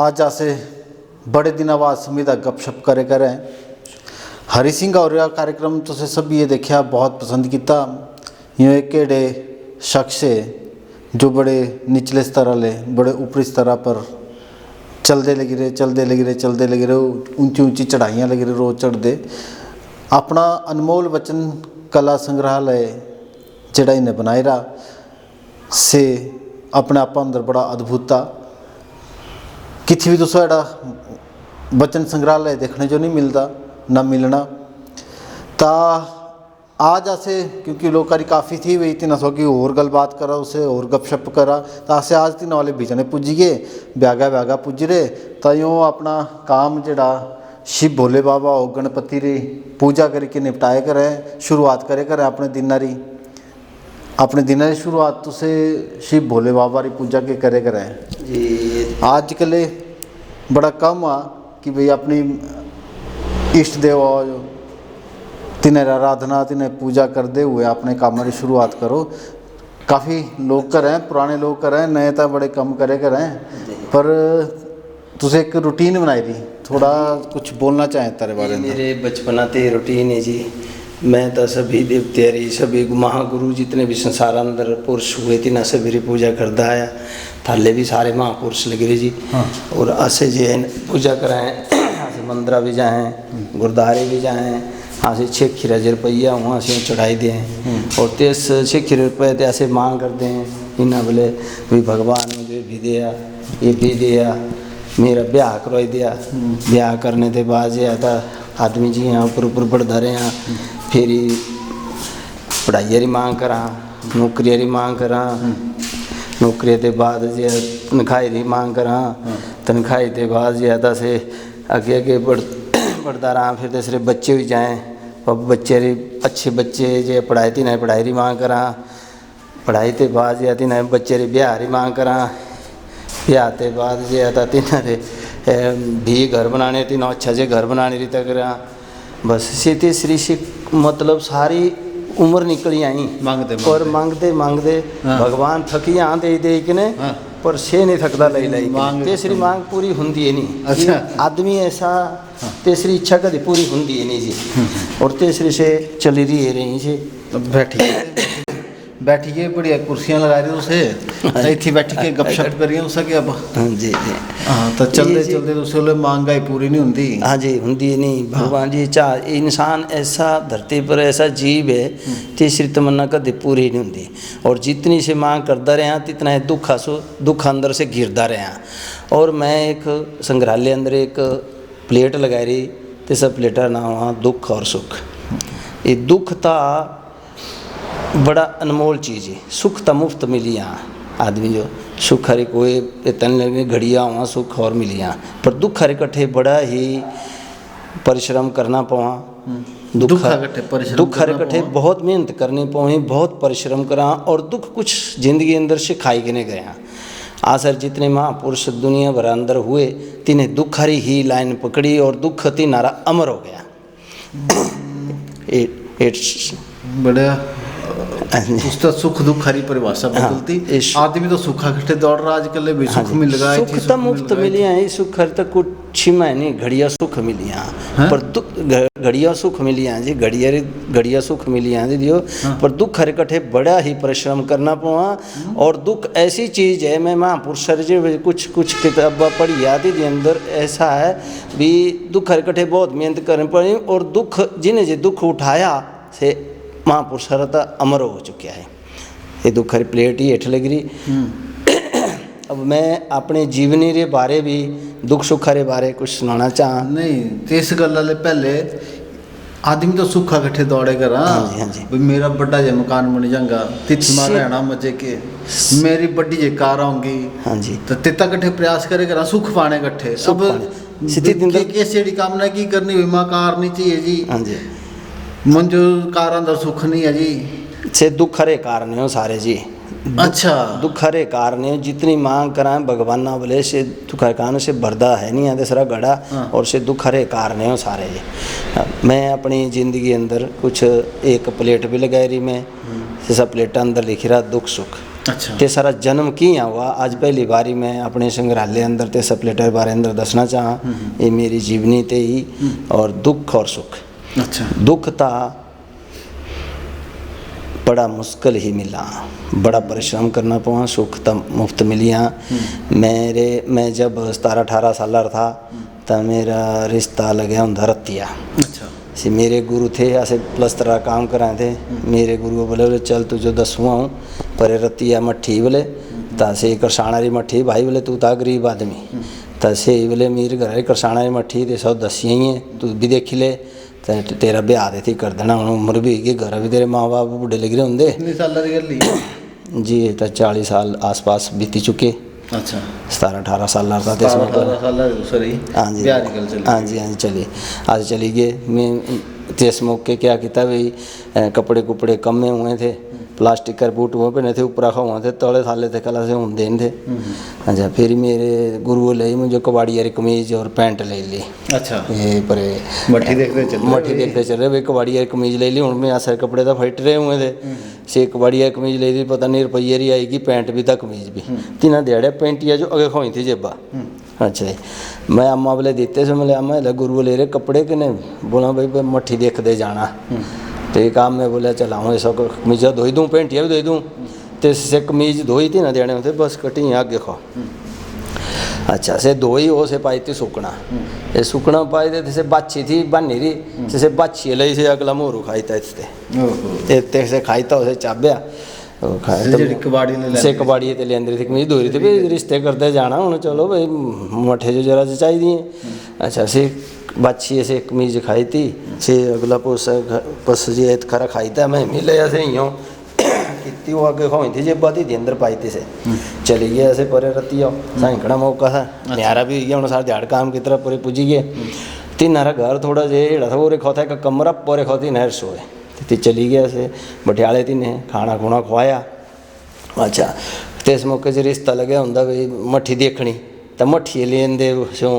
आज आसे बड़े दिन बाद समीदा गपशप करे करें। हरि सिंह और यह कार्यक्रम तो से सब ये देखा बहुत पसंद किया। यूँ एक केड़े शख्स है जो बड़े निचले स्तर ले बड़े ऊपरी स्तर पर चलते लगे रहे ऊंची ऊंची चढ़ाइयाँ लगी रहे रोज चढ़ते। अपना अनमोल वचन कला संग्रहालय जड़ा इन्हें बनाए रहा से अपने आप अंदर बड़ा अद्भुत था। किसी भी दूसरा एड़ा वचन संग्रहालय देखने जो नहीं मिलता ना मिलना ता आज ऐसे क्योंकि लोकारी काफ़ी थी वही तीन सौ की और गलबात करा उसे और गपशप करा तो ऐसे आज तीन वाले बीजने पुज गए ब्यागा पुज रहे तो यूँ अपना काम जड़ा शिव भोले बाबा और गणपति री पूजा करके निपटाए करें शुरुआत करें अपने दिन री शुरुआत तो से शिव भोले बाबा री पूजा के करें जी। आजकल बड़ा कम आ कि भाई अपनी इष्ट देव तिन्हें आराधना तिन्हें पूजा करते हुए अपने काम की शुरुआत करो। काफ़ी लोग करें पुराने लोग करें नए तो बड़े कम करें पर तुझे एक रूटीन बनाई थी थोड़ा कुछ बोलना चाहें तेरे बारे में। मेरे बचपना ते रूटीन है जी। मैं तो सभी देवते सभी महागुरु जितने भी संसार अंदर पुरुष हुए थे ना सभी री पूजा करता आया। थाले भी सारे महापुरुष लगे रहे जी। हाँ। और ऐसे जो है पूजा कराएँ ऐसे मंदिर भी जाएँ गुरुद्वारे भी जाएँ हाँ से 6 खीरा रुपया वहाँ से चढ़ाई दें और 6 रुपये तो ऐसे मांग करते हैं इन्हें बोले भाई भगवान मुझे भी दिया ये भी दिया मेरा ब्याह करवाई दिया। ब्याह करने के बाद जो आता आदमी जी यहाँ ऊपर बढ़ता रहे हैं फिर पढ़ाई री मांग करा नौकरी री मांग करा नौकरी के बाद जो तनखाही री मांग करा तनखाही के बाद जो आता से आगे बढ़ता रहा फिर दूसरे बच्चे भी जाएँ अब बच्चे री अच्छे बच्चे जो पढ़ाई थी ना पढ़ाई री मांग करा पढ़ाई के बाद जो आती ना बच्चे री ब्याह री मांग करा ब्याह के बाद जो आता तीन भी घर बनाने तीनों अच्छा जे घर बनाने री तक करा बस सीधी श्री मतलब सारी उम्र निकली आई और मांगते भगवान थकियाँ दे के ने पर से नहीं थकता लाई तीसरी मांग पूरी होंगी नहीं। अच्छा। आदमी ऐसा तीसरी इच्छा कभी पूरी होंगी नहीं जी। और तीसरी से चली रही जी। बैठिए बढ़िया कुर्सियाँ लगा रही उसे इतनी बैठ के गपशप करिए उसे कि अब हाँ जी हाँ तो चलते उसे महंगाई पूरी नहीं होती। हाँ जी होंगी नहीं भगवान जी चाह इंसान ऐसा धरती पर ऐसा जीव है तीसरी तमन्ना कभी पूरी नहीं होती और जितनी से मांग करता रहा तितना दुख अंदर से गिरता रहा। और मैं एक संग्रहालय अंदर एक प्लेट लगाई रही तो सब प्लेटा नाम वहाँ दुख और सुख। ये दुख था बड़ा अनमोल चीज़ है सुख तो मुफ्त मिली यहाँ आदमी जो सुख हरे कोई तन लगे घड़िया वहाँ सुख और मिली यहाँ पर दुख हरे कट्ठे बड़ा ही परिश्रम करना पवा दुख हरे कट्ठे बहुत मेहनत करनी पवी बहुत परिश्रम करा और दुख कुछ जिंदगी अंदर से खाई के नहीं गया। आसर जितने महापुरुष दुनिया भर अंदर हुए तिन्हें दुख हरी ही लाइन पकड़ी और दुख तिनारा अमर हो गया। बड़ा उसका सुख दुख हरी परिभाषा बदलती। आदमी तो सुखा घटे दौड़ रहा आजकल भी सुख मिल गया सुख तो मुफ्त मिली है सुख हर तक कुछ नहीं घड़िया सुख मिली है पर घड़िया सुख मिली है जी घड़िया सुख मिली है दियो पर दुख हर कट्ठे बड़ा ही परिश्रम करना पवा। और दुख ऐसी चीज़ है मैं महापुरुष जी कुछ किताबें पढ़ी आती थी अंदर ऐसा है भी दुख हर कट्ठे बहुत मेहनत करनी पड़ी और दुख जिन्हें जो दुख उठाया से महापुरुष अमर हो चुका है। ये दुख हरी प्लेट ही हेठ लग रही। अब मैं अपने जीवनी रे बारे भी दुख सुख रे बारे कुछ सुनाना चाह नहीं तो इस गल पहले आदमी तो सुखा कट्ठे दौड़े कर हाँ जी मेरा बड़ा जे मकान बन जाएगा तिथमा रहना मजे के मेरी बड़ी जे कार आऊंगी हाँ जी तो तिता कट्ठे प्रयास करे कर सुख पाने कट्ठे सब कैसी कामना की करनी हुई माँ कार नहीं चाहिए जी। हाँ जी मन जो कार अंदर सुख नहीं है जी से दुख हरे कारण हो सारे जी। अच्छा दुख हरे कारण जितनी मांग कराएं भगवान ना बोले से दुख हरे कारण से भरदा है नहीं आते सारा गड़ा और से दुख हरे कारण हो सारे जी। मैं अपनी ज़िंदगी अंदर कुछ एक प्लेट भी लगाई रही मैं सब प्लेटा अंदर लिखी रहा दुख सुख अच्छा ते सारा जन्म कियां हुआ आज पहली बारी मैं अपने संग्रहालय अंदर ते सप्लेटर बारे अंदर दसना चाहाँ। ये मेरी जीवनी ते ही और दुख और सुख। अच्छा दुख था बड़ा मुश्किल ही मिला, बड़ा परिश्रम करना पड़ा। सुख तो मुफ्त मिलिया। मैं जब 17-18 साल था तो मेरा रिश्ता लगे होंदा रतिया। अच्छा से मेरे गुरु थे ऐसे प्लस्तर का काम कराए थे। मेरे गुरु बोले चल तुझे दसुआ हूँ पर रतिया मट्ठी बोले तासे करसाणारी मट्ठी भाई बोले तू था गरीब आदमी तसे बोले मेरे घर करसाणारी मट्ठी ते सब दसिया ही है तू भी देखी ले तो तेरा ब्याह दे थी कर देना। हूँ उम्र भी है घर भी तेरे माँ बाप बुढ़े लग रहे होंगे। कितने साल की गल ही? जी तो 40 साल आसपास बीती चुके। अच्छा 17-18 साल था। 17-18 साल सॉरी हाँ जी ब्याह निकल चली। हाँ जी हाँ जी चली आज चली गए। मैं तेस मौके क्या किया भाई कपड़े कुपड़े कमे हुए थे प्लास्टिक का बूट वो पहने थे ऊपर हुआ थे तले थाले थे कला से हम देन थे। अच्छा फिर मेरे गुरु ले मुझे कबाड़ी यारी कमीज और पैंट ले ली। अच्छा ये पर मट्ठी देखते चल रहे भाई कबाड़ी यारी कमीज ले ली। हूँ मैं आसर कपड़े तो फट रहे हुए थे से कबाड़ी यारी कमीज ले ली पता नहीं रुपये री आएगी पैंट भी था कमीज भी तीना दिहाड़े पैंटिया जो अगे खोई थी जेबा। अच्छा जी मैं अम्मा बोले देते से मिले अम्मा गुरु ले रहे कपड़े कि बोला भाई मट्ठी देखते जाना तो ये काम में बोला चला हूँ ऐसा कमीजा धोई दूँ पैंटिया भी धोई दूँ तो इससे कमीज धोई थी ना देने होते बस कटी आगे खो। अच्छा से धोई वो से पाई थी सुकना ये सुकना पाई थे से बाछी थी बनी रही से बाछी लाई से अगला मोरू खाई था इससे से खाई था उसे चाब्या से कबाड़ी ते लेंदी थी कमीज धोई थी भाई रिश्ते करते जाना हूँ चलो भाई मठे जो जरा चाहिए। अच्छा से बाछी ऐसे कमीज खाई थी से अगला पस जी खरा खाई था मैं मिले ऐसे ही हूँ कितनी वो आगे खोई थी जेबा थी अंदर पाई थी से चली गया ऐसे परे रती आओ सैकड़ा मौका था न्यारा भी गया हूँ सारे दिहाड़ काम की तरह पूरे पुजी गए। तीन नारा घर थोड़ा जेड़ा था वो खोता एक कमरा पूरे खोती नहर सोए ती चली गया से बटियाले थी ने खाना खुना खुआया। अच्छा तो इस मौके से रिश्ता लगे होंगे भाई मट्ठी देखनी तो मट्ठी लेंदे सो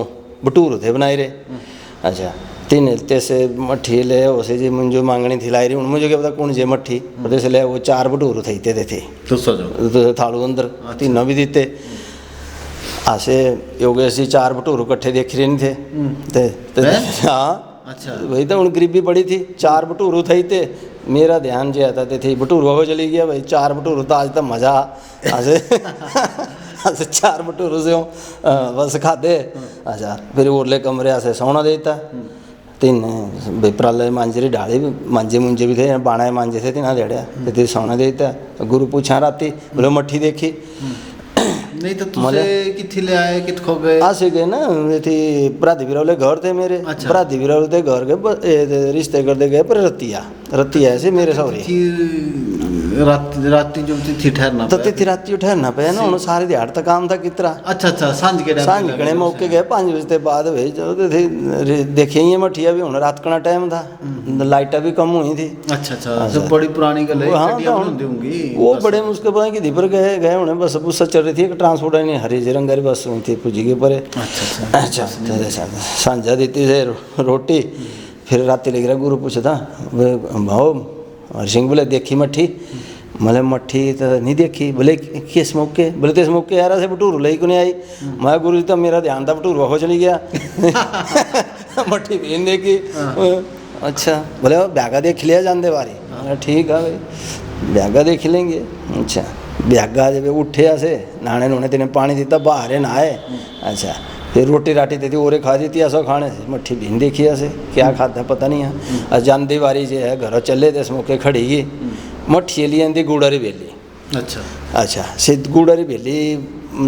भटूर थे बनाए रे। अच्छा तीन तैसे मट्ठी ले उसे जी मुझे मांगनी थी लाई रही हूँ मुझे क्या पता कौन जे मट्ठी जैसे ले वो 4 भटूर थे थे थालू अंदर तीनों भी दीते आसे योगे से 4 भटूर इकट्ठे देख रहे नहीं थे हाँ। अच्छा वही तो हूँ गरीबी बड़ी थी 4 भटूरू थे ते मेरा ध्यान जो आता थे भटूरू हो चली गया भाई 4 भटूरू तो आज तो मज़ा आसे 4 भटूरू से बस खाते। अच्छा फिर उरले कमरे से सोना देता तीन भाई पराले मांझे री डाली मांझे मुंझे भी थे बाणा मांझे थे तीन देड़िया तो सोना देता। गुरु पूछा राती बोले मट्ठी देखी नहीं तो तुझे किथे ले आए कित खो गए आसे गए ना थी भरादी बिरौले घर थे मेरे। अच्छा भरादी बिरौले थे घर के रिश्ते करते गए पर रतिया ऐसे मेरे सौरी राती जो थी ठहरना तो थी राती ठहरना पे ना उन्होंने सारे दिहाड़ तक काम था कितना। अच्छा सांझ के मौके गए 5 बजे बाद भाई चलो थे देखिए ये मठिया भी हूँ रात का टाइम था लाइटा भी कम हुई थी। अच्छा बड़ी पुरानी गल है वो बड़े मुश्किल पता कि पर गए उन्हें बस बुस चल रही थी ट्रांसपोर्ट नहीं हरी रंगारी बस थी पुजी के परे। अच्छा सांझा दी से रोटी फिर राती लग रहा गुरु पूछता भाव हर सिंह बोले देखी मट्ठी मतलब मट्ठी तो नहीं देखी बोले किस मौके बोले तो इस मौके यार से भटूरू लाई को नहीं आई। मैं गुरु जी तो मेरा ध्यान था भटूरू हो चली गया मट्ठी भी नहीं देखी। अच्छा बोले ब्यागा देख लिया जानते बारी ठीक है भाई ब्यागा देख लेंगे। अच्छा ब्यागा जब उठे ऐसे नहाने नूने तेने पानी दिता बाहर नहाए। अच्छा फिर रोटी राटी देती और खा दी थी ऐसा खाने से मट्ठी भी नहीं देखी ऐसे क्या खाता पता नहीं है। जानती बारी जो है घर चले थे इस मौके खड़ी गई मट्ठी ली आती गुड़ारी बेली। अच्छा सिद्ध गुड़ारी बेली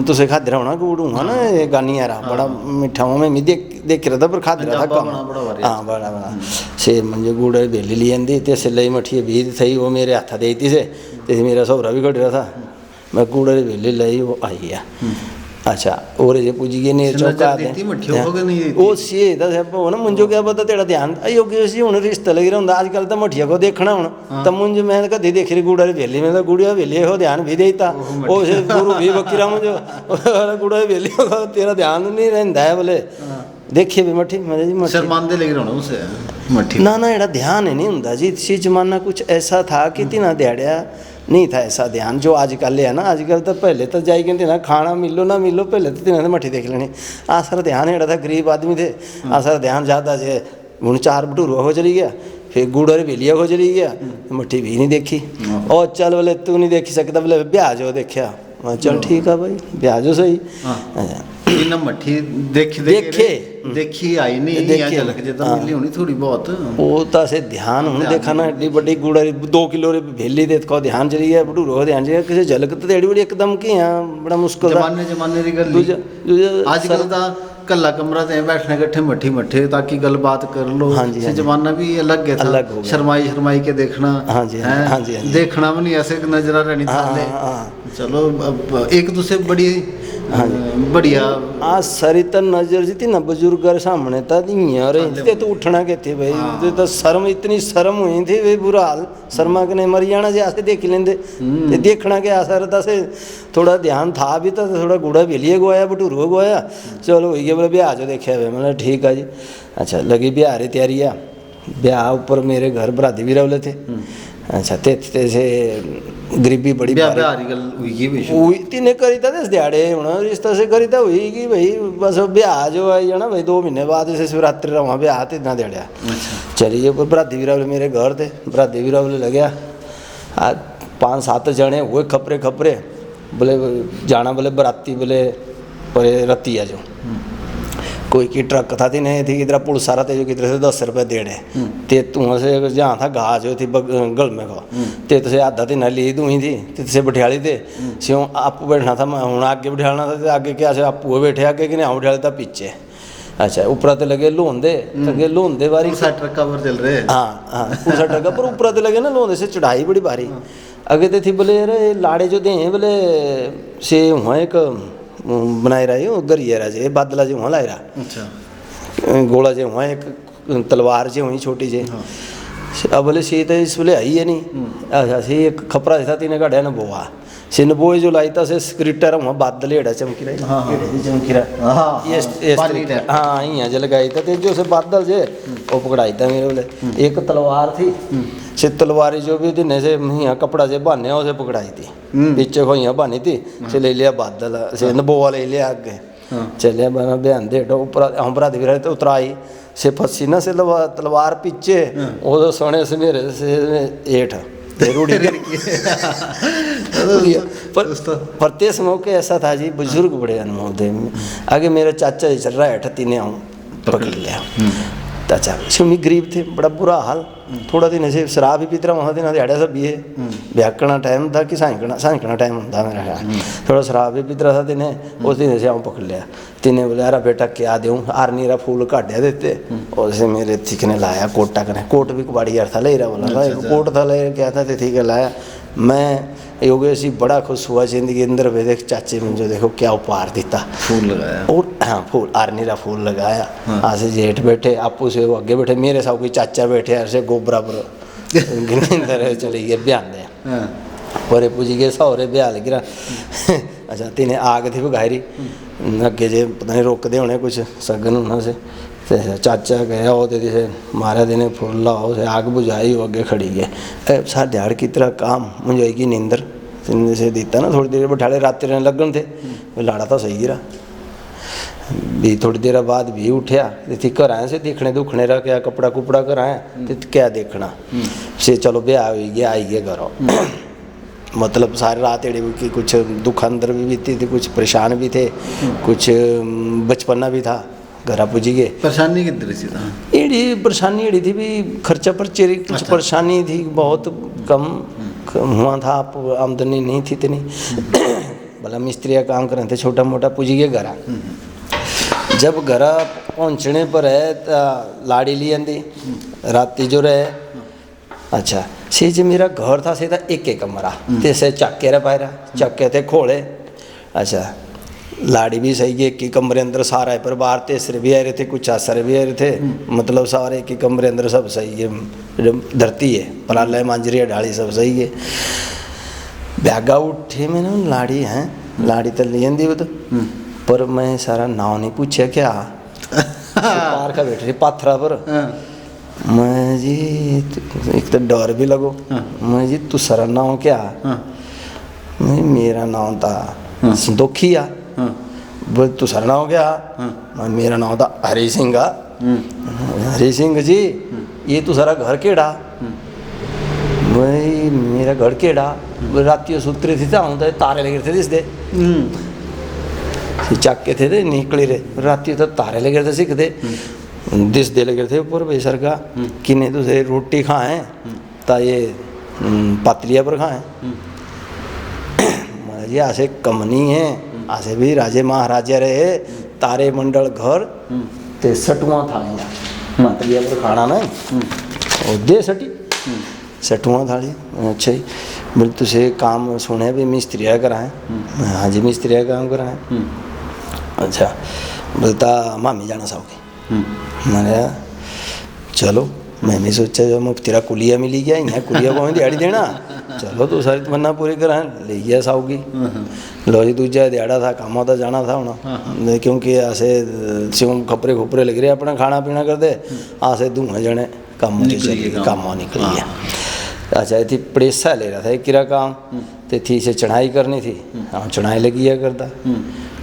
तुसे खाद रहा होना गुड़ हुआ ना ये गानी आ रहा बड़ा मीठा हुआ मैं देख रहा था पर खाद रहा था कम हाँ बड़ा से मुझे गुड़ारी बेली ली आती तो सिलाई मट्ठी भी थी वो मेरे हाथा दी थी से मेरा सौरा भी कट रहा था मैं गुड़ारी बेली लाई वो आई है। अच्छा और जे पूजी गए ने चौका वो सी हो ना मुझे क्या पता तेरा ध्यान योग्य सी हूँ रिश्ता लगी रहा आजकल तो मठिया को देखना हूँ तो मुझे मैं कभी देख रही गुड़ा वेली में तो गुड़िया वेली हो ध्यान भी देता वो गुरु भी बकी रहा मुझे गुड़ा वेली तेरा ध्यान नहीं रहता है बोले देखिए भी मठी मैं शर्मांदे लग रहा उसे ना एड़ा ध्यान ही नहीं होंगे जी सी जमाना कुछ ऐसा था कि तीना दिहाड़िया नहीं था ऐसा ध्यान जो आजकल है ना। आजकल तो पहले तो जाई कहते ना खाना मिलो ना मिलो, पहले तो तिन्हें मट्ठी देख लेनी। आ सर ध्यान एड़ा था, गरीब आदमी थे। आ सर ध्यान ज़्यादा जे हूँ 4 भटूरा हो चली गया, फिर गुड़ और बेलिया हो चली गया, मट्ठी भी नहीं देखी। और चल बोले तू नहीं देख सकता, बोले ब्याह जो देखा। चल ठीक है भाई, ब्याह जो सही। इन मट्ठी देखी आई नहीं या झलक जे तो मिली होनी थोड़ी बहुत। वो तो से ध्यान हूँ देखा ना, एडी बड़ी गुड़ 2 किलो रे भेली देखो ध्यान चली गया, भटूरो ध्यान चली गया, किसी झलक तो एडी बड़ी एकदम की यहाँ बड़ा मुश्किल जमाने की गल। आजकल तो कल्ला कमरा ते बैठने कट्ठे मट्ठी ताकि गल बात कर लो। हाँ जी, जमाना भी अलग है था, अलग हो गया। शर्माई के देखना। हाँ जी, हाँ जी, देखना भी नहीं ऐसे नजरा रहनी थाले। चलो अब एक दूसरे बड़ी बढ़िया आ सरी तो नजर जी थी ना बुजुर्ग सामने था यार, तो उठना के थे भाई। तो शर्म इतनी शर्म हुई थी भाई, बुरा हाल। शर्मा के नहीं मर जाना जी, ऐसे देख लेंदे। देखना के असर था से थोड़ा ध्यान था भी, तो थोड़ा गुड़ा बेलिए गोया भटूरो गोया। चलो ये बोले ब्याह जो देखा भाई, मैंने ठीक है जी। अच्छा लगी ब्याह री तैयारी है। ब्याह ऊपर मेरे घर बरादी भी रवले थे। अच्छा ते से गरीबी बड़ी तिने करी था दस दिहाड़े हूँ रिश्ता से करी था हुई कि भाई बस ब्याह जो आई है ना भाई 2 महीने बाद से शिवरात्रि रहा ब्याह तो इतना दिहाड़ा। चलिए बरादी वीरावले मेरे घर थे, बरादी वीरावले लग्या। आज 5-7 जने हुए खपरे बोले जाना, बोले बराती बोले पर रत्ती आ जो कोई की ट्रक था थी नहीं थी किधर पुल सारा थे जो किधर से 10 रुपये देने ते तू से जहाँ था घास जो थी गल में खा ते तो से आधा दिन ली दूही थी ते से बिठाली थे स्यों आपू बैठना था, मैं हूँ आगे बिठाना था तो आगे क्या से आपू बैठे आगे कि नहीं हम बिठाले था पीछे। अच्छा ऊपर तो लगे लोंदे बारी ट्रक चल रहे। हाँ पूरा ट्रक पर ऊपर तो लगे ना लोंदे से चढ़ाई बड़ी बारी आगे तो थी। बोले अरे लाड़े जो दे बोले से हुआ एक बनाए रहा है गरिया रहा जे बादला जो वहाँ लाए रहा। अच्छा गोला जो वहाँ एक तलवार जो वहीं छोटी जे। अब बोले सी तो इस बोले आई है नहीं। अच्छा सी एक खपरा था तीन गाढ़िया न बोआ से न बोए जो लाई था से स्क्रिटर वहाँ बादल हेड़ा चमकी रही चमकी रहा। हाँ यहाँ जल गई था जो से बादल जे वो पकड़ाई था मेरे बोले। एक तलवार थी से तलवारी जो भी दिन से यहाँ कपड़ा से बांधे उसे पकड़ाई थी पीछे को यहाँ बांधी थी से ले लिया बादल से नबोआ ले लिया आगे। चलिए बना बयान दे ऊपर हम बरादी भी तो उतराई से फंसी ना से तलवार पीछे वो तो सोने से मेरे से एठ रूढ़ी पर तेज मौके ऐसा था जी, बुजुर्ग बड़े अनुभव थे। आगे मेरा चाचा जी चल रहा है 38 ने आऊँ पकड़ लिया। अच्छा सुमी गरीब थे, बड़ा बुरा हाल। थोड़ा दिन ऐसे शराब भी पीते रहा वहाँ दिन दिहाड़ा सब भी है ब्याकना टाइम था कि साइकना टाइम होता मेरा ख्याल। थोड़ा शराब भी पीते रहा था दिन उस दिन ऐसे आऊँ पकड़ लिया। तिने बोले यार बेटा क्या दूँ आर्नी रा फूल काटिया देते और से मेरे थिकने लाया कोटा कने कोट भी कुबाड़ी यार था ले रहा बोला था कोट था ले क्या था ठीक है लाया। मैं योगेश जी बड़ा खुश हुआ जिंदगी के अंदर वे देख चाचे में जो देखो क्या उपहार देता फूल लगाया और हाँ फूल आर्नीरा फूल लगाया। आज से जेठ बैठे आपू से वो आगे बैठे मेरे साथ कोई चाचा बैठे ऐसे गो बराबर चले गए बयान दे परे पूजी गए सौरे ब्याह लगी रहा। अच्छा तीन आग थी बघायरी अगे जे पता नहीं रोकते होने कुछ सगन होना से चाचा गया वो दे से मारा देने फूल लाओ से आग बुझाई वो अगे खड़ी गए सार दिहाड़ की तरह काम मुझे की नींदर से देता ना थोड़ी देर बैठाले रात रहने लगन थे लाड़ा तो सही गिरा भी थोड़ी देर बाद भी उठया थी घर आए से देखने दुखने रहा क्या कपड़ा कुपड़ा कर आए तो क्या देखना से चलो ब्याह हो गया आई गया घरों मतलब सारी रात एड़ी की कुछ दुख अंदर भी बीती थी कुछ परेशान भी थे कुछ बचपना भी था घर पुजी गए। परेशानी किधर से था? एड़ी परेशानी एड़ी थी भी खर्चा पर्चे कुछ परेशानी थी बहुत कम हुआ था आमदनी नहीं थी इतनी भला मिस्त्री का काम कर रहे थे छोटा मोटा पुजी गए घर। जब घर पहुँचने पर है लाड़ी ली आंदी राती जो रहे। अच्छा से जो मेरा घर था से था एक कमरा जैसे चक्के रह पाए चक्के थे खोले। अच्छा लाड़ी भी सही है एक ही कमरे अंदर सारा है परिवार तेसरे भी आ रहे थे कुछ आसर भी आ रहे थे मतलब सारे एक ही कमरे अंदर सब सही है धरती है पलाला मांजरी डाली सब सही है। ब्यागा उठे मैंने लाड़ी हैं लाड़ी तो ले आंदी वो तो पर मैं सारा नाव नहीं पूछा क्या पार का बैठ रही पाथरा पर मैं जी एक तो डर भी लगो। मैं जी तू सर नाम क्या? मैं मेरा नाम था संतोखी आ। बोल तू सर नाम क्या? मैं मेरा नाम था हरी सिंह आ। हरी सिंह जी ये तू सारा घर केड़ा? भाई मेरा घर केड़ा? रातियों सुतरे थे तो तारे लगे थे दिस दे चक के थे निकले रे राती तो तारे लगे थे सीख दे दिस दे लगे थे ऊपर भाई सर का किन्ने दूसरे रोटी खाएं ता ये पातलिया पर खाएं। जी ऐसे कमनी है ऐसे भी राजे महाराजा रहे तारे मंडल घर ते सटुआ था पातलिया पर खाना नहीं और दे सटी सटुआ थाली। अच्छा जी बोले तुझे काम सुने भी मिस्त्रिया कराएं? हाँ जी मिस्त्रिया काम कराएं। अच्छा बोलता मामी जाना साहब मैंने चलो मैं नहीं सोचा जो मुझे तेरा कुलिया मिली गया यहाँ कुलिया को दिहाड़ी देना चलो तो सारी तमन्ना पूरी कराएं ले गया साहूगी। लो जी दूजा दिहाड़ा था काम तो जाना था होना क्योंकि ऐसे सिम खपरे खुपरे लग रहे अपना खाना पीना करते ऐसे धुआं जने काम काम निकल गया। अच्छा थी पड़ेसा ले रहा था एक किरा काम तो थी से चढ़ाई करनी थी हाँ चढ़ाई लगी करता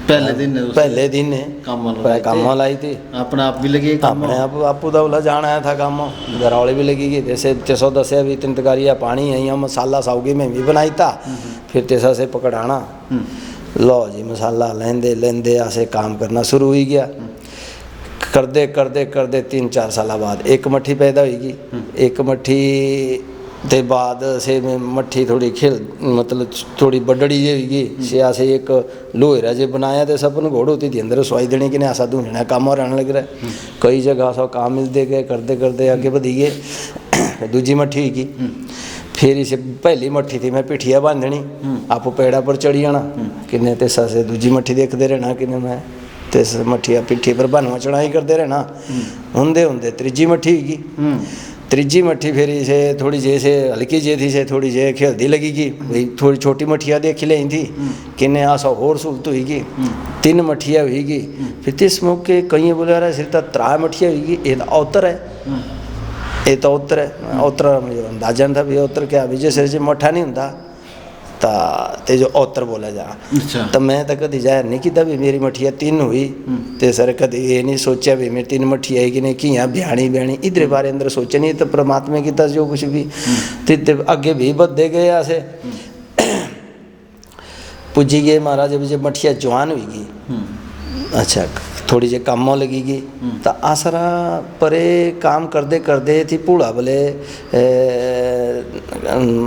पहले दिन ने काम लाई थी अपने आप भी लगी अपने आपू तो बोला जाना आया था काम घर वाले भी लगी गई जैसे 310 भी 3 तकारिया पानी है यहाँ मसाला साउगी में भी बनाई था फिर तेसा से पकड़ाना लो जी मसाला लेंदे लेंदे ऐसे काम करना शुरू हो गया। करदे करदे करदे 3-4 साल बाद एक मट्ठी पैदा होगी। एक मट्ठी ते बाद से में मट्ठी थोड़ी खेल मतलब थोड़ी बड़ड़ी जे होगी से ऐसे एक लोहेरा जे बनाया तो सपन घोड़ होती थी अंदर सवाई देने की नहीं ऐसा धूना काम रहने लग रहा है। कई जगह सब काम मिलते गए करते करते आगे बढ़ी गए। दूजी मट्ठी होगी फिर इसे पहली मट्ठी थी मैं पिठिया बांधनी आप पेड़ा पर चढ़ी आना किन्ने तेसा से दूजी मट्ठी देखते रहना किन्ने मैं तेस मट्ठिया पिठी पर बनवा चढ़ाई करते रहना होंदे होंदे त्रीजी मट्ठी होगी। त्रीजी मट्ठी फिर इसे थोड़ी जैसे हल्की जे थी से थोड़ी जे खेलती लगेगी भाई थोड़ी छोटी मट्ठिया देख ली थी किन्ने आसा होर सूलत होगी 3 मट्ठिया होगी। फिर तिस मौके कई बोले रहा सिर्फ 3 मट्ठिया होगी ये तो अवतर है ये तो अवतर है अवतर मुझे अंदाजा था भी अवतर क्या भी जैसे मट्ठा नहीं होता ते जो अवतर बोला जा। तो मैं तो कभी जाहिर नहीं किया भी मेरी मट्ठिया 3 हुई तो सर कभी ये नहीं सोचा भी मेरी 3 मट्ठिया है कि नहीं कि यहाँ ब्याणी ब्याणी इधर बारे अंदर सोचा नहीं तो परमात्मा की तरह जो कुछ भी तो अगे भी बदे गए ऐसे पुजी गए महाराज अभी जब मट्ठिया जवान हुई। अच्छा थोड़ी जे कामों लगेगी तो आसरा परे काम करते करते थी पूड़ा बोले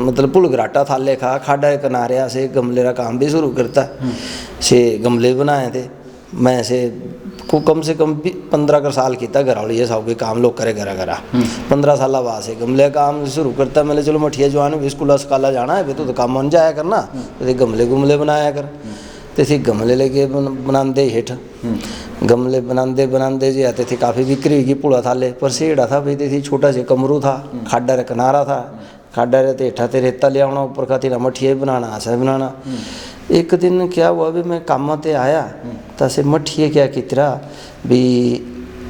मतलब पुल घराटा था लेखा खाडा किनारे से गमले का काम भी शुरू करता से गमले बनाए थे मैं से को कम से कम 15 साल किया घर वाली सब के काम लोग करे घरा घरा 15 साल बाद से गमले काम शुरू करता मैंने चलो मठिया जवान भी स्कूल सकाला जाना है तो काम बन जाया करना तो गमले गुमले बनाया कर तो थे गमले लेके बनाते हेठ गमले बनाते जी आते थे काफ़ी बिक्री होगी पूरा थाले पर सेड़ा था भाई थी छोटा सा कमरू था खाडा रे किनारा था खाडा रे हेठा ते रेता ले आना ऊपर का तेरा मठिया बनाना ऐसा बनाना। एक दिन क्या हुआ भी मैं काम ते आया तो से मठिए क्या कितरा भी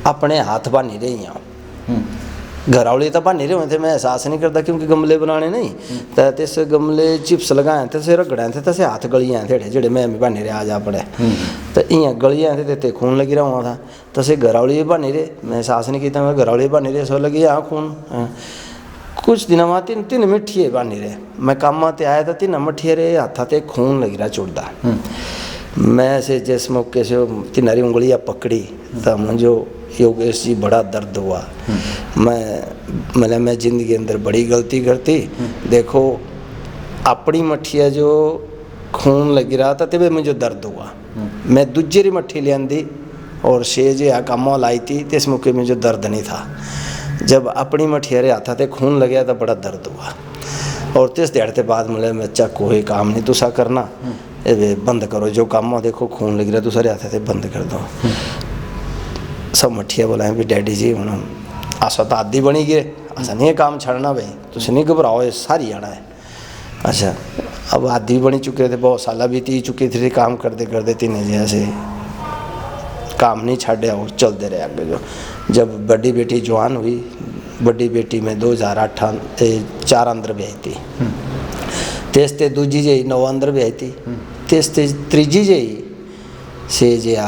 अपने हाथ बानी रही यहाँ घर वाले तो बानी रहे थे मैं एहसास नहीं करता क्योंकि गमले बनाने नहीं तो तेस गमले चिप्स लगाए थे से रगड़े थे तो हाथ गलियाँ थे जेड़े मैं भी बानी रहे आज अपने तो इं गलियाँ थे ते खून लगी रहा था तो से घर वाले भी बानी रहे मैं एहसास नहीं किया मैं घर वाले बानी रहे सो लगी यहाँ खून। कुछ दिन बाद 3 मट्ठिए बानी रहे मैं काम ते आया था 3 मट्ठिए रहे हाथा ते खून लगी रहा चुड़दा मैं से जिस मौके से 3 उंगलियाँ पकड़ी तो मुझे योगेश जी बड़ा दर्द हुआ। मैं ज़िंदगी अंदर बड़ी गलती करती देखो अपनी मट्ठिया जो खून लगी रहा था तब मुझे दर्द हुआ मैं दूसरी मट्ठी लियांदी और छे जे काम लाई थी तो इस मौके मुझे दर्द नहीं था जब अपनी मट्ठिया रे हाथा ते खून लग गया तो बड़ा दर्द हुआ और तिस दिहाड़े बाद मिले बच्चा कोई काम नहीं तुसा करना बंद करो जो काम हो देखो खून लग रहा दूसरे हाथ से बंद कर दो। सब मट्ठिया बोला भी डैडी जी हूँ आसा तो आदि बनी गए ऐसा नहीं है काम छड़ना भाई तुम नहीं घबराओ ये सारी आना है। अच्छा अब आदि बनी चुके थे बहुत साल बीती चुके थे काम करते करते 3 जैसे काम नहीं छाड़े और चलते रहे आगे जो जब बड़ी बेटी जवान हुई बड़ी बेटी मैं 2004 अंदर ब्याही थी। तेस ते दूजी जी 9 अंदर ब्याही थी। तेस ते तीजी जी से जिया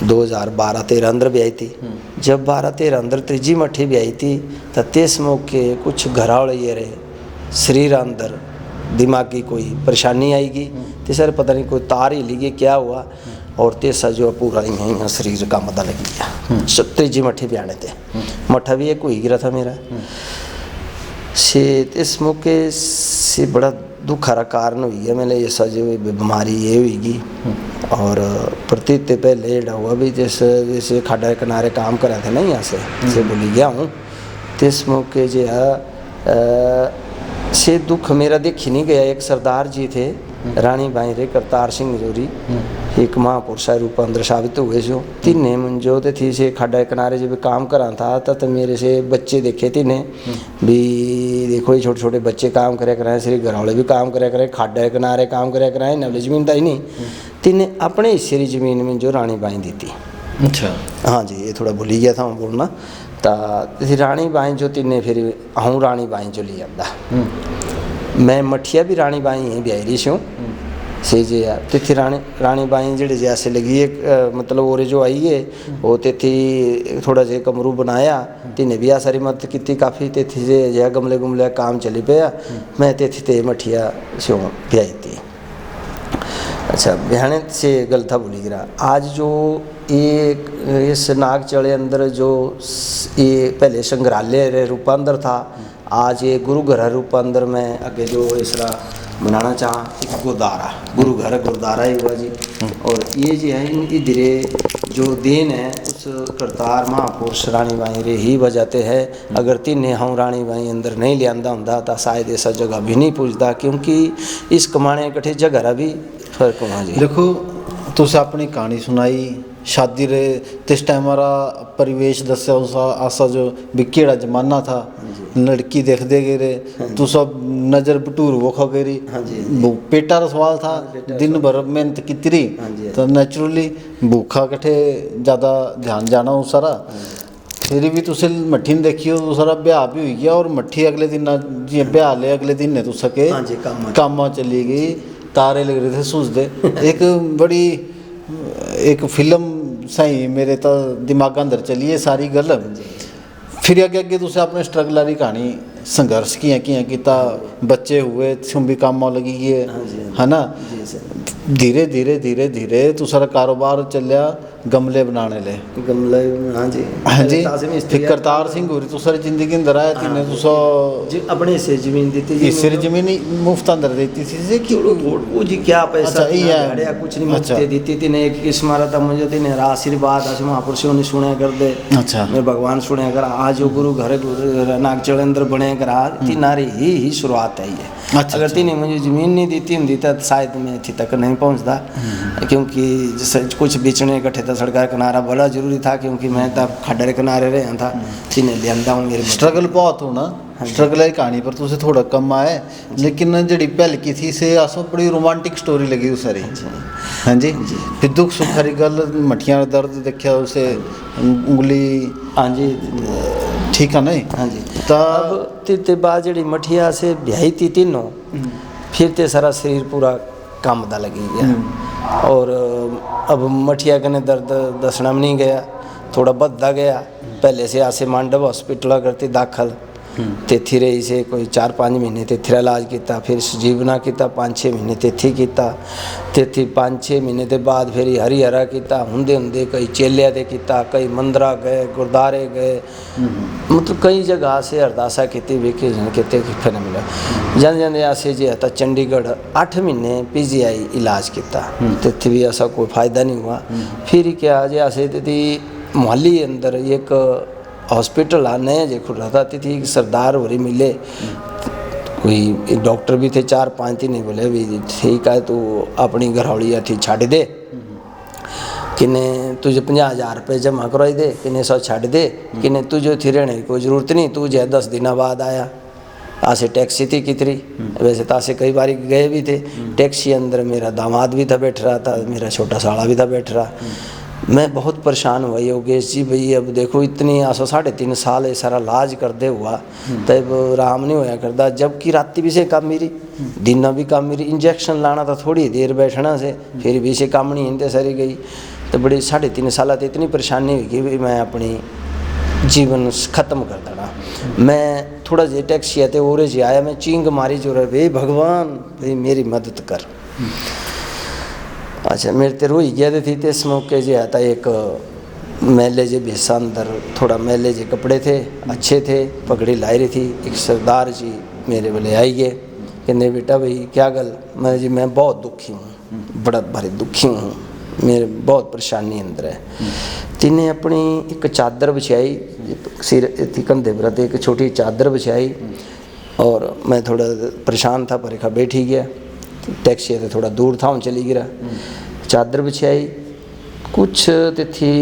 2012-13 अंदर ब्याही थी। जब 12-13 अंदर तीजी मट्ठी ब्याही थी तो तेस मौके कुछ घरावले ये रहे शरीर अंदर दिमागी कोई परेशानी आएगी तो सर पता नहीं कोई तार ही लीगी क्या हुआ और तेसा जो पूरा यहाँ शरीर का मदा लग गया। सब तीजी मट्ठी ब्याने थे, मट्ठा भी एक हुई गिरा था मेरा से इस मौके से बड़ा दुख हरा कारण हुई है। मैंने ये सजे हुई बीमारी ये हुईगी और प्रतीत ते पहले एडा हुआ भी जैसे खाड़ा किनारे काम कर रहे थे ना यहाँ से बोली गया हूँ तो इस मौके जो है से दुख मेरा देख ही नहीं गया। एक सरदार जी थे रानी बाई रे करतार सिंह जोरी एक महापुरुष रूप अंदर साबित हुए जो तीने मंजो थी से खाड़ा किनारे जब काम करा था तो मेरे से बच्चे देखे तीने भी देखो ये छोटे छोटे बच्चे काम करे कराए श्री घरवाले भी काम करे कराए खाड़ा किनारे काम करे कराए नवली जमीन था ही नहीं तीने अपने हिस्से की जमीन में जो रानी बाई दी थी। अच्छा हाँ जी ये थोड़ा भूल गया था मैं बोलना तो रानी बाई जो तीने फिर हूँ रानी बाई जो ले आता मैं मठिया भी रानी बाई ही ब्याही रही हूँ से जे तिथि रानी बाई जेड़े जैसे लगी है मतलब और जो आई है वो तिथि थोड़ा जे कमरू बनाया तिने भी आ सारी मदद की काफ़ी तिथि जे जै गमले गुमले काम चली पाया मैं तिथि ते मठिया से ब्याही थी। अच्छा ब्याहने से गल था भूली गिरा आज जो ये इस नाग चढ़े अंदर जो ये पहले संग्रहालय रूपांतर था आज ये गुरु घर रूपांतर में आगे जो इसरा बनाना चाह गुरुद्वारा ही हुआ जी। और ये जो है इधरे जो देन है उस करतार महापुरुष रानी बाई रे ही बजाते हैं। अगर तीन हम रानी बाई अंदर नहीं लिया होंगे तो शायद ऐसा जगह भी नहीं पूछता क्योंकि इस कमाने कट्ठे जगह भी फर्क होना जी। देखो तुसे अपनी कहानी सुनाई शादी रे तिस टाइम हमारा परिवेश दस्या उस आसा जो बिकेड़ा जमाना था लड़की देख दे गए रे तू सब नज़र बटूर वो खा गई पेटा का सवाल था दिन भर मेहनत की तरी तो नेचुरली भूखा कट्ठे ज़्यादा ध्यान जाना उस सारा फिर भी तुसे मट्ठी ने देखी हो सारा ब्याह भी हुई गया और मट्ठी अगले दिन जी ब्याह ले अगले दिन ने तू सके कामा चली गई तारे लग रहे थे सूझते एक बड़ी एक फिल्म सही मेरे तो दिमाग अंदर चली है सारी गल। फिर आगे आगे तुसे अपने स्ट्रगल की कहानी संघर्ष किया बच्चे हुए तुम भी काम लगी है ना धीरे धीरे धीरे धीरे तू सारा कारोबार चलिया गमले बनाने ले गमले हाँ जी फिर करतार सिंह होरी तू सारी जिंदगी अंदर आया तीने तू सो अपने से जमीन दी थी इससे जमीन मुफ्त अंदर देती थी कि वो जी क्या पैसा अच्छा कुछ नहीं मुफ्त देती थी ने एक किस मारा था मुझे थी ने आशीर्वाद आज महापुरुषों ने सुने कर दे अच्छा मैं भगवान सुने कर आज गुरु घर नागचढ़ अंदर बने कर तीनारी ही शुरुआत है ये। अगर तीन मुझे ज़मीन नहीं दी होंगी तो शायद मैं इतनी तक नहीं पहुंचता क्योंकि जैसे कुछ बेचने इकट्ठे था सड़क किनारा बड़ा जरूरी था क्योंकि मैं तब खड्डे किनारे रहा था तीन लिया हूँ मेरे स्ट्रगल बहुत होना स्ट्रगल की कहानी पर तुझे थोड़ा कम आए लेकिन जड़ी पहल की थी से आसो बड़ी रोमांटिक स्टोरी लगी उस सारी हाँ जी फिर दुख सुख हरी गल मठिया दर्द देखा उसे उंगली हाँ जी ठीक है नहीं हाँ जी तब ते बाद जड़ी मठिया से ब्याही थी तीनों फिर ते सारा शरीर पूरा काम दा लगी गया और अब मठिया कने दर्द दसना में नहीं गया थोड़ा बढ़ता गया पहले से आसे मांडव हॉस्पिटल करती दाखल तेथी रही से कोई 4-5 महीने तेथी इलाज किया फिर सजीवना किया 5-6 महीने तेथी किया तेथी 5-6 महीने के बाद फिर हरिहरा किया होंदे होंदे कई चेलिया दे किया कई मंदिरा गए गुरुद्वारे गए मतलब कई जगह से अरदासा की वेखे किते फिर मिला जाने जाने आसे जी था चंडीगढ़ 8 महीने PGI इलाज किया तेथी भी ऐसा कोई फ़ायदा नहीं हुआ फिर क्या जे आसे थी मोहाली अंदर एक हॉस्पिटल नया जो खुल रहा था थी सरदार हो रही मिले कोई एक डॉक्टर भी थे 4-5 थी नहीं बोले भी ठीक है तू अपनी घरौली अठी छाड़ दे किने तुझे 50,000 रुपये जमा करवाई दे किने 100 छाड़ दे किने तुझे थी रहने की कोई ज़रूरत नहीं तू जो 10 दिन बाद आया आसे टैक्सी थी कितनी वैसे तो आसे कई बार गए भी थे टैक्सी अंदर मेरा दामाद भी था बैठ रहा था मेरा छोटा साला भी था बैठ रहा मैं बहुत परेशान हुआ योगेश जी भाई। अब देखो इतनी 3.5 साल ये सारा इलाज करते हुआ तब आराम नहीं होया करता, जबकि राती भी से काम मेरी, दिन भी काम मेरी। इंजेक्शन लाना था थोड़ी देर बैठना से, फिर भी से काम नहीं हिंदे सारी गई। तो बड़ी 3.5 साल तो इतनी परेशानी हुई कि मैं अपनी जीवन ख़त्म कर देना। मैं थोड़ा जे टैक्सी आते और जी आया, मैं चींग मारी जो रहे भाई भगवान भाई मेरी मदद कर। अच्छा मेरे ते रोई गया थी ते इस मौके जे आता एक मैले जे भेसा अंदर थोड़ा मैले जे कपड़े थे अच्छे थे, पगड़ी लाई रही थी। एक सरदार जी मेरे वाले आई गए, कहने बेटा भाई क्या गल। मैं जी मैं बहुत दुखी हूँ, बड़ा भारी दुखी हूँ, मेरे बहुत परेशानी अंदर है। तिने अपनी एक चादर बिछाई सिर थी कंधे पर, एक छोटी चादर बिछाई और मैं थोड़ा परेशान था, परेखा बैठी गया। टैक्सी से थोड़ा दूर था, उन चली गिरा। चादर बिछाई कुछ तो थी,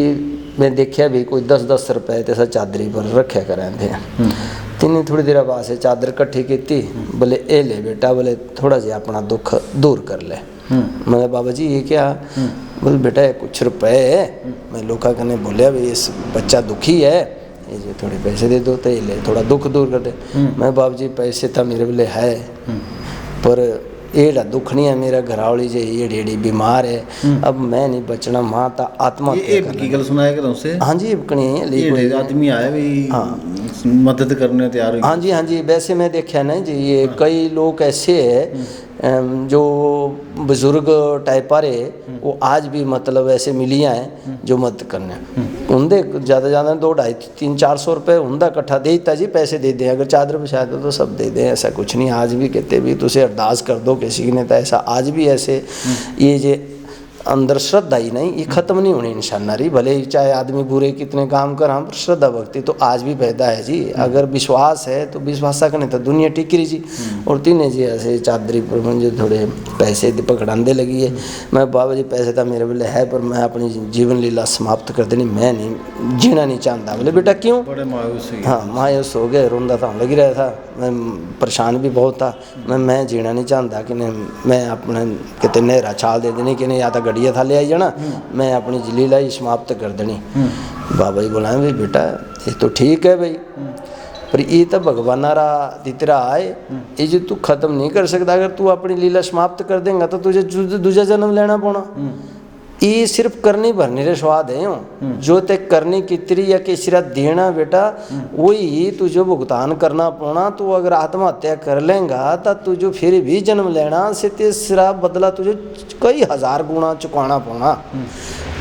मैं देखा भी कोई 10-10 रुपए तो चादरी पर रखे करें थे। तिने थोड़ी देर बाद से चादर इकट्ठी की, बोले ए ले बेटा, बोले थोड़ा जा अपना दुख दूर कर ले। मैं बाबा जी ये क्या? बोले बेटा ये कुछ रुपए है। मैं लोका कने बोलिया भाई इस बच्चा दुखी है, ये जो थोड़े पैसे दे दो तो ये ले थोड़ा दुख दूर कर दे। मैं बाबा जी पैसे तो मेरे बोले है, पर एड़ा दुख नहीं है, मेरा घरावली जे एड़ी बीमार है, अब मैं नहीं बचना, माँ ता आत्महत्या कर की गल सुनाया करो से। हाँ जी ये आदमी आया भी मदद करने तैयार हुई। हाँ जी वैसे मैं देखा ना जी, ये कई लोग ऐसे है जो बुजुर्ग टाइप आ रहे, वो आज भी मतलब ऐसे मिलियाँ हैं जो मदद करने उनके ज़्यादा 200-250-300-400 रुपये उनका इकट्ठा दे दिता जी, पैसे दे दें, अगर चादर बिछा दो तो सब दे दें, ऐसा कुछ नहीं। आज भी कहते भी तुझे अरदास कर दो किसी ने, तो ऐसा आज भी ऐसे ये जे अंदर श्रद्धा ही नहीं, ये ख़त्म नहीं होनी इंसान रही। भले ही चाहे आदमी बुरे कितने काम कर, हम श्रद्धा भक्ति तो आज भी पैदा है जी। अगर विश्वास है तो विश्वास करने तो दुनिया टिक रही जी। और तीन जी ऐसे चादरी पर मुझे थोड़े पैसे पकड़ाने लगी है। मैं बाबा जी पैसे तो मेरे बोले है, पर मैं अपनी जीवन लीला समाप्त कर देनी, मैं नहीं जीना नहीं चाहता। बोले बेटा क्यों? बड़े मायूस हुए। हाँ मायूस हो गए, रोंदा था लगी रहा था, मैं परेशान भी बहुत था। मैं जीना नहीं चाहता कि मैं अपने कितने नहरा छाल दे देनी कि या तो गड्डिया था ले आई जाना, मैं अपनी लीला ही समाप्त कर देनी। बाबा जी बोला भाई बेटा ये तो ठीक है भाई, पर ये तो भगवान रा दितरा आए, ये जो तू खत्म नहीं कर सकता। अगर तू अपनी लीला समाप्त कर देगा तो तुझे दूसरा जन्म लेना पड़ा। ये सिर्फ करनी भरने रे स्वाद है, जो ते करनी कितरी या किसरा देना बेटा वही तुझे भुगतान करना पड़ा। तू अगर आत्महत्या कर लेगा तो तुझे फिर भी जन्म लेना से तीसरा बदला तुझे कई हजार गुना चुकाना पड़ा।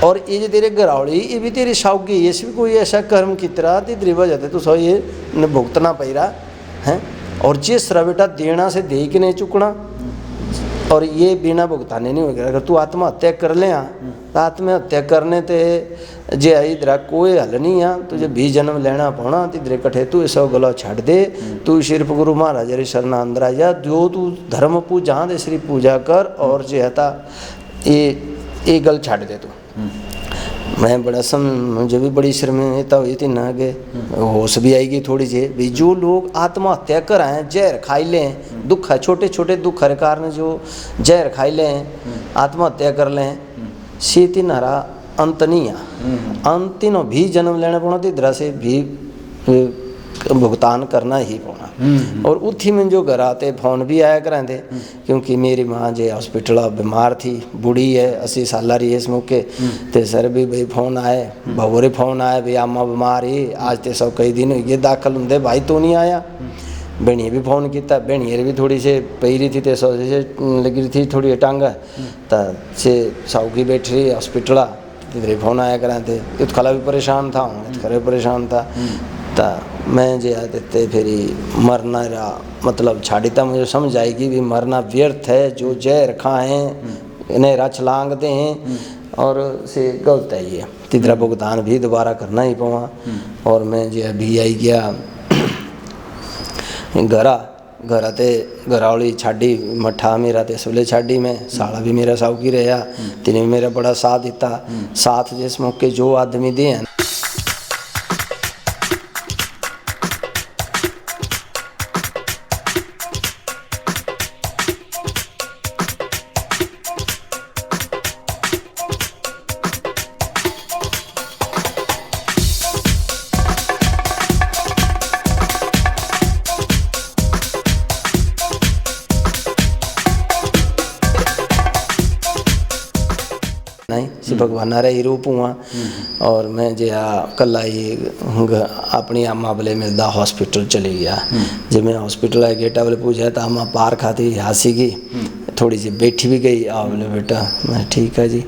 और ये जो तेरे घरावली ये भी तेरी शौकी, ये भी कोई ऐसा कर्म कितरा तेरी वजह से तू सो ये भुगतना पड़ रहा है। और जिस तरह बेटा देना से दे के नहीं चुकना, और ये बिना भुगताने नहीं होगा। अगर तू आत्महत्या कर ले तो आत्महत्या करने ते जे इधर कोई हल नहीं आ, तुझे भी जन्म लेना पौना। इधर कठे तू इस गला छड़ दे, तू सिर्फ गुरु महाराज री शरणा अंदर आ जा, जो तू धर्म पूजा दे श्री पूजा कर, और जे है ये गल छड़ दे तू। मैं बड़ा मुझे भी बड़ी शर्मिंदा हुई थी ना, कि होश भी आएगी थोड़ी जी भी। जो लोग आत्महत्या कराएं, जहर खाई लें, दुख है छोटे छोटे दुख के कारण जो जहर खाई लें, आत्महत्या कर लें, सीती नारा अंत नहीं है। अंतिम भी जन्म लेना पड़ा तो इधर से भी भुगतान करना ही पड़ा। और उठी में जो घर आते फोन भी आया कराते, क्योंकि मेरी माँ जो हॉस्पिटल बीमार थी, बूढ़ी है 80 साल रही है इस मौके, तो सर भी भाई फोन आए, भवोरे फोन आए भाई आमा बीमार ही, आज तो सब कई दिन ये दाखिल होंगे, भाई तो नहीं आया। बेनिए भी फोन किया, बेनिए भी थोड़ी से पई रही थी, तो सौ से लगी रही थी थोड़ी टांग, तो से सौगी बैठ रही हॉस्पिटल, इधर फोन आया कराते। तो खला भी परेशान था, खरे परेशान था। तो मैं जो देते फिर मरना रहा मतलब छाड़ी था, मुझे समझ आएगी भी मरना व्यर्थ है। जो जहर खाएँ इन्हें रच लांगते हैं, और से गलत है ये, तीसरा भुगतान भी दोबारा करना ही पड़ा। और मैं जो अभी आई गया घरा ते घरावली छाड़ी मठा मेरा ते सुले छाड़ी में, साला भी मेरा साउकी रहा, तिने भी मेरा बड़ा साथ दिता। साथ जिस मौके जो आदमी दे हैं भगवान रा ही रूप हुआ। और मैं जो कल ही अपनी अम्मा बोले मिलता हॉस्पिटल चली गया। जब मैं हॉस्पिटल आया गेटा बोले पूछा तो अम्मा पार खाती हंसी गई, थोड़ी सी बैठी भी गई। आ बोले बेटा मैं ठीक है जी।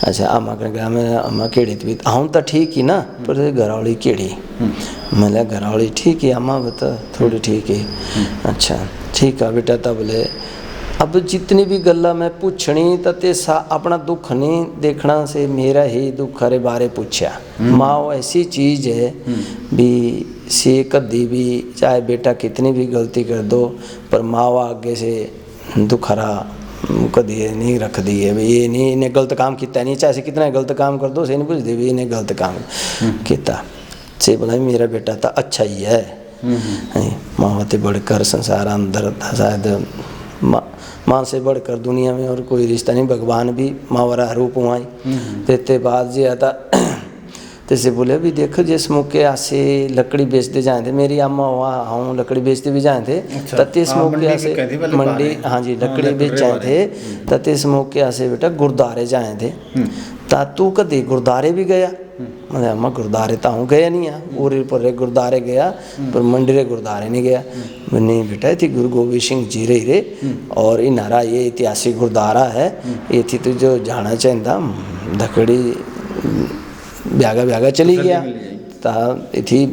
अच्छा अम्मा कह गया मैं अम्मा केड़ी तबीयत हम तो ठीक ही ना, पर घर वाली केड़ी? मैं घर वाली ठीक है अम्मा बता थोड़ी ठीक है। अच्छा ठीक है बेटा। तब बोले अब जितनी भी गल्ला मैं पूछनी ते अपना दुख नहीं देखना से मेरा ही दुख रे बारे पूछा। माँ ऐसी चीज़ है भी से कभी भी चाहे बेटा कितनी भी गलती कर दो पर माँ आगे से दुखरा कभी नहीं रख दी है। ये नहीं इन्हें गलत काम किया नहीं, चाहे कितना गलत काम कर दो से नहीं पूछते भी इन्हें गलत काम किया से बोला मेरा बेटा तो अच्छा ही है। माँ ते बढ़कर संसार अंदर था शायद माँ से बढ़कर दुनिया में और कोई रिश्ता नहीं। भगवान भी माँ वाला रूप हुआ तेते बाद जी आता तैसे बोले भी देखो जिस मौके आसे लकड़ी बेचते जाए थे मेरी अम्मा वहाँ हूँ लकड़ी बेचते भी जाए थे। ततीस मौके से मंडी हाँ जी लकड़ी बेच जाए थे। ततीस मौके से बेटा गुरुद्वारे जाए थे। ता तू कभी गुरुद्वारे भी गया? मैं अम्मा गुरुद्वारे तो हूँ गया नहीं है, पूरे पर गुरुद्वारे गया पर मंदिर गुरुद्वारे नहीं गया। नहीं बेटा थी गुरु गोविंद सिंह जी रे और इनारा ये ऐतिहासिक गुरुद्वारा है, ये थी तू जो जाना चाहता धकड़ी ब्यागा ब्यागा चली गया ता थी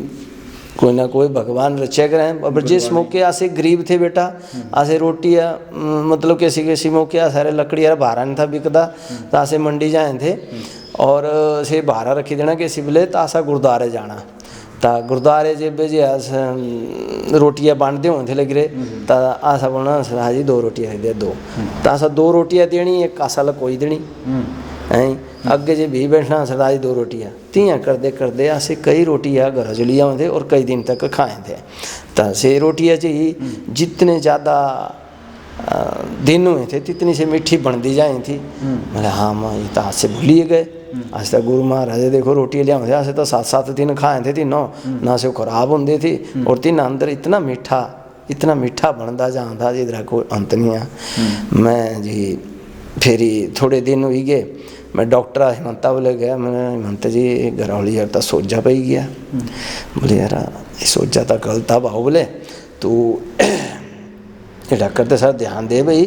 कोई ना कोई भगवान रक्षा करें। अब जिस मौके आसे गरीब थे बेटा आसे रोटियाँ मतलब कैसी कैसी मौके सारे लकड़ी यार बाहर नहीं था बिकता तो आसे मंडी जाए थे और से बाहर रखी देना कैसी बोले तो आसा गुरुद्वारे जाना ता गुरुद्वारे जब जे रोटियाँ बांटते होते लग रहे ता आसा बोलना हाँ जी 2 रोटियाँ दे दो तो आसा 2 रोटियाँ देनी एक आसा कोई देनी हैं अगे जे भी बैठना सरदार जी 2 रोटियाँ तियाँ करते करते ऐसे कई रोटियाँ घर चली आए थे और कई दिन तक खाए थे। तो से रोटियाँ चाहिए जितने ज़्यादा दिन हुए थे तितनी से मीठी बनती जाए थी। मैंने हाँ माँ ये तो आज से भूलिए गए। आज तक गुरु महाराज देखो रोटियाँ लिया आज तो 7-7 दिन खाए थे तीनों ना से खराब होंगे थी और तीन अंदर इतना मीठा बनता जाता जिधर कोई अंत नहीं है। मैं जी फिर थोड़े दिन हुई गए मैं डॉक्टर हिमंता बोले गया। मैंने हिमंत जी घर वाली यार तो सोजा पी गया। बोले यार सोजा तो गलत था भाव बोले तू ये डॉक्टर तो सर ध्यान दे भाई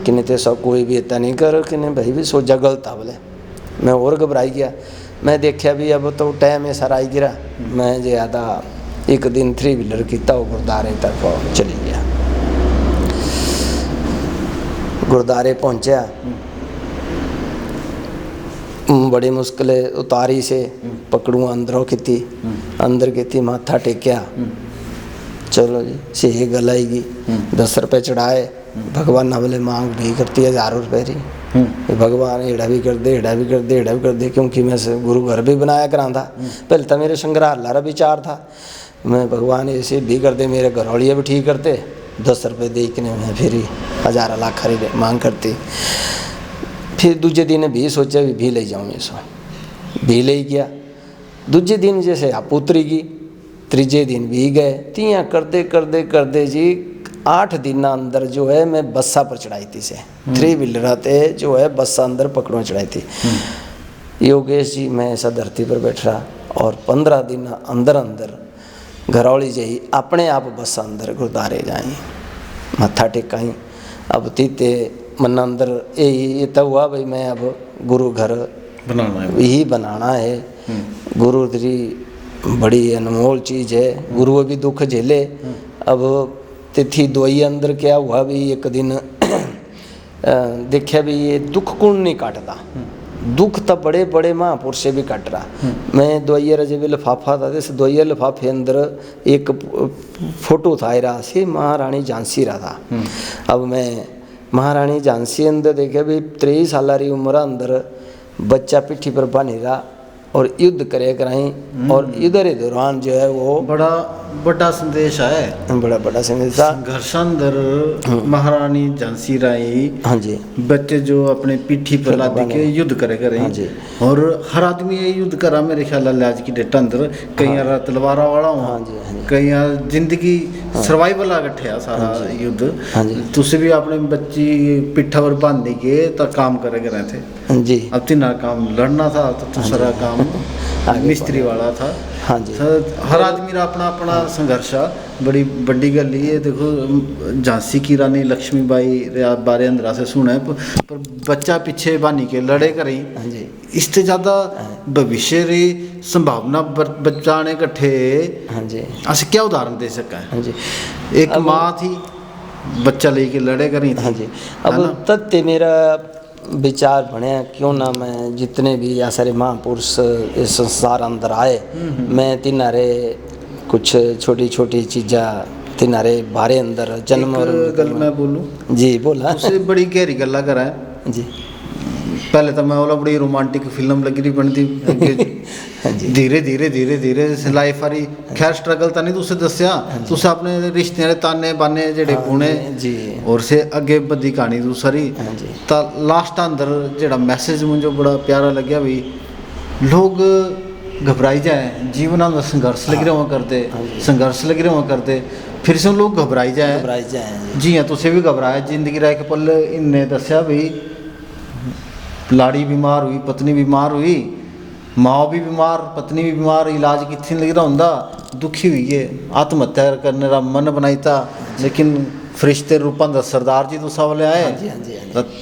कि नहीं तो सब कोई भी इतना नहीं कर कि नहीं भाई भी सोजा गलत था बोले। मैं और घबराई गया। मैं देखा भी अब तो टाइम है सारा आई गिरा। मैं जो आता एक दिन 3 व्हीलर किया वो गुरुद्वारे तक चली गया। गुरुद्वारे पहुँचा बड़ी मुश्किल उतारी से पकड़ू अंदरों की माथा टेकिया। चलो जी से गल आएगी 10 रुपये चढ़ाए भगवान ना बोले मांग भी करती है 1000 रुपये री। भगवान एड़ा भी कर दे क्योंकि मैं गुरु घर भी बनाया करा था। पहले तो मेरे संग्रहालय ला विचार था मैं भगवान ऐसे भी कर दे मेरे घर वालिया भी ठीक करते 10 रुपये दे के मैं फिर 1000 लाख मांग करती। फिर दूजे दिन भी सोचा भी ले जाऊँ इसो भी ले गया। दूजे दिन जैसे आप उतरी गई तीजे दिन भी गए तियाँ करते जी 8 दिन अंदर जो है मैं बस्सा पर चढ़ाई थी से 3 व्हीलर आते जो है बस्सा अंदर पकड़ो चढ़ाई थी। योगेश जी मैं ऐसा धरती पर बैठ रहा और 15 दिन अंदर घरौली जी अपने आप बस्सा अंदर गुरुद्वारे जाए मत्था टेकाई। अब तीते मन अंदर ये तो हुआ भाई मैं अब गुरु घर बनाना है। गुरु तेरी बड़ी अनमोल चीज़ है। गुरु भी दुख झेले। अब तिथि दोई अंदर क्या हुआ भी एक दिन देखा भी ये दुख कौन नहीं काटता। दुख तो बड़े बड़े महापुरुष से भी काट रहा। मैं दवाइया जब लिफाफा था जैसे दवाइया लिफाफे अंदर एक फोटो था रहा से महारानी झांसी रहा था। अब मैं महारानी झांसी अंदर देखा भी 23 साल की उम्र अंदर बच्चा पिट्ठी पर बने रहा और युद्ध करे कराई और इधर ही दौरान जो है वो बड़ा बड़ा संदेश है। बड़ा बड़ा संदेश था। संघर्ष अंदर महारानी झांसी रानी हाँ जी, बच्चे जो अपने पीठी पर लाद के युद्ध करे करे। हाँ जी। और हर आदमी ये युद्ध करा मेरे ख्याल है आज की डेट अंदर। कई यार तलवारा वाला हाँ हुआ, जी, हाँ जी। कई यार जिंदगी सर्वाइवल आ गठे सारा युद्ध। हाँ जी। तुसे भी अपने बच्ची पिट्ठा पर बांध के तक काम करे करे थे। हाँ जी, अब तीन काम लड़ना था तो दूसरा काम मिस्त्री वाला था। हाँ जी। हर आदमी का अपना अपना संघर्ष है। बड़ी बड़ी गल ये देखो झांसी की रानी लक्ष्मीबाई बारे अंदरा से सुना है पर बच्चा पीछे बानी के लड़े करी। हाँ जी, इससे ज़्यादा भविष्य री संभावना बच्चा ने इकट्ठे। हाँ जी, ऐसे क्या उदाहरण दे सका है? हाँ जी। एक माँ थी, बच्चा लेके लड़े करी थी। हाँ जी। अब तथ्य मेरा विचार बने क्यों ना मैं जितने भी या सारे महापुरुष इस संसार अंदर आए, मैं तिनारे कुछ छोटी छोटी चीज़ा तिनारे बारे अंदर जन्म और गल मैं बोलूं जी बोला उससे बड़ी गहरी गल्ला करा है जी। पहले तो मैं बोला बड़ी रोमांटिक फिल्म लगी रही बनती धीरे धीरे धीरे धीरे लाइफ आरी। खैर स्ट्रगल तो नहीं तुसे दसिया, तुसे अपने रिश्ते दे ताने बाने जेड़े पुणे जी और से अगे बदी कहानी दूसरी। हाँ जी। ता लास्ट अंदर जेड़ा मैसेज मुझे बड़ा प्यारा लग्या भी लोग घबराई जाए, जीवन में संघर्ष लग रहे हुआ करते, संघर्ष लग रहे हुआ करते, फिर से लोग घबराई जाए जी। हाँ तुसे भी घबराया जिंदगी रह के पल इनने दसिया भी लाड़ी बीमार हुई, पत्नी बीमार हुई, माँ भी बीमार, पत्नी भी बीमार, इलाज कितने लग रहा होंगे, दुखी हुई है, आत्महत्या करने का मन बनाई था। लेकिन फरिश्ते रूपं दा सरदार जी तुसा वाले आए,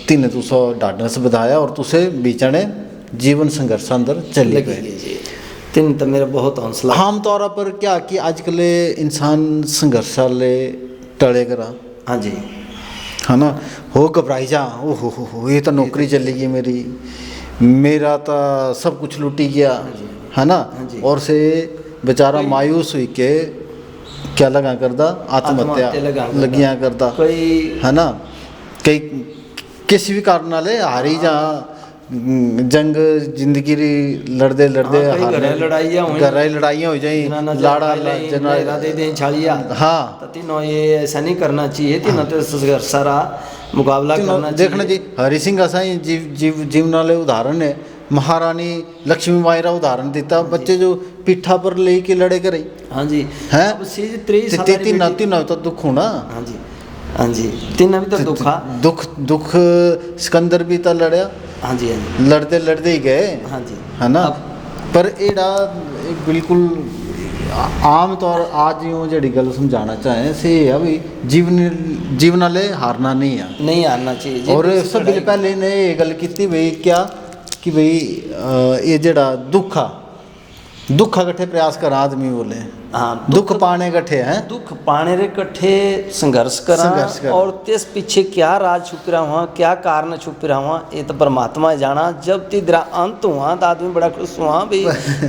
तीन तुसा ढाडस बधाया और तुसे बीचने जीवन संघर्ष अंदर चले गए। तीन तो मेरा बहुत हौसला। आम तौर पर क्या कि आजकल इंसान संघर्ष वाले टले करा। हाँ जी, है ना, हो घबराई जा, ओहो ये तो नौकरी चली गई मेरी, मेरा तो सब कुछ लुटी गया, है ना। और से बेचारा मायूस हुई के क्या लगा करदा आत्महत्या लगिया करदा, है ना। कई किसी भी कारण नाले हारी जा जंग जिंदगी री लड़ते लड़ते लड़ाइयाँ हो जाए, लाड़ा दे दें छालिया। हाँ तीनों ये ऐसा नहीं करना चाहिए, तीनों तो सारा मुकाबला करना देखना जी। हरि सिंह ऐसा ही जीवन वाले उदाहरण है। महारानी लक्ष्मीबाई का उदाहरण देता, बच्चे जो पीठा पर लेके लड़े करे। हाँ जी है तीन तो दुख होना। हाँ जी, हाँ जी, तीन भी तो दुख सिकंदर भी तो लड़या। हाँ जी, हाँ जी, लड़ते लड़ते ही गए। हाँ जी, है ना। पर एड़ा बिल्कुल आम तौर आज यूँ जड़ी गल समझाना चाहें से है भी जीवन वाले हारना नहीं हारना चाहिए। और सब पहले ने ये गल की भाई क्या कि भाई ये जड़ा दुखा कट्ठे प्रयास कर आदमी बोले। हाँ, दुख पाने कट्ठे हैं, दुख पाने रे कट्ठे संघर्ष करा। और तेस पीछे क्या राज छुप रहा हुआ, क्या कारण छुप रहा हुआ, ये तो परमात्मा जाना। जब तिदरा अंत हुआ तो आदमी बड़ा खुश हुआ भी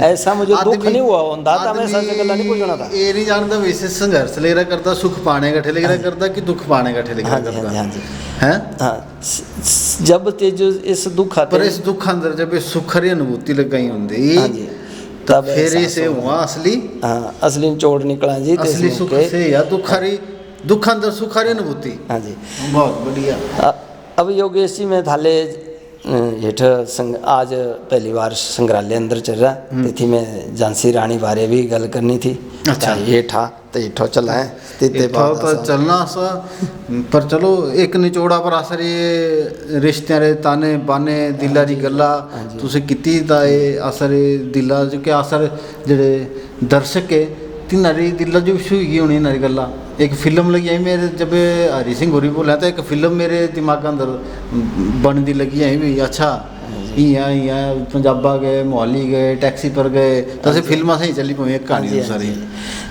ऐसा मुझे दुख नहीं हुआ होता था, मैं ऐसा गल्ला नहीं पूछना था। ये नहीं जानता वैसे संघर्ष ले रहा करता, सुख पाने कट्ठे ले रहा करता कि दुख पाने कट्ठे ले रहा करता है। जब तेज इस दुख पर इस दुख अंदर जब ये सुखरी अनुभूति लगाई होंगी तब फिर इसे हुआ असली। हाँ, असली चोट निकला जी, असली सुख से या दुख अंदर सुखारी अनुभूति। हाँ जी, बहुत बढ़िया। अब योगेश जी मैं थाले हेठ आज पहली बार संग्रहालय अंदर चल रहा, तिथि में झांसी रानी बारे भी गल करनी थी। अच्छा, ये ठा तो इठो चला है तो चलना सा। पर चलो एक निचोड़ा पर असर ये रिश्ते रे ताने बाने दिला री गल्ला तुसे किती दा ये असर दिला जो के असर जेड़े दर्शक है तिनारी दिला जो छुई होनी नारी गल्ला। एक फिल्म लगी है मेरे जब हरि सिंह होरी बोला था, एक फिल्म मेरे दिमाग अंदर बनती लगी है भी। अच्छा यहाँ पंजाबा गए, मोहाली गए, टैक्सी पर गए, तो ऐसे फिल्म से ही चली पई एक कहानी सारी।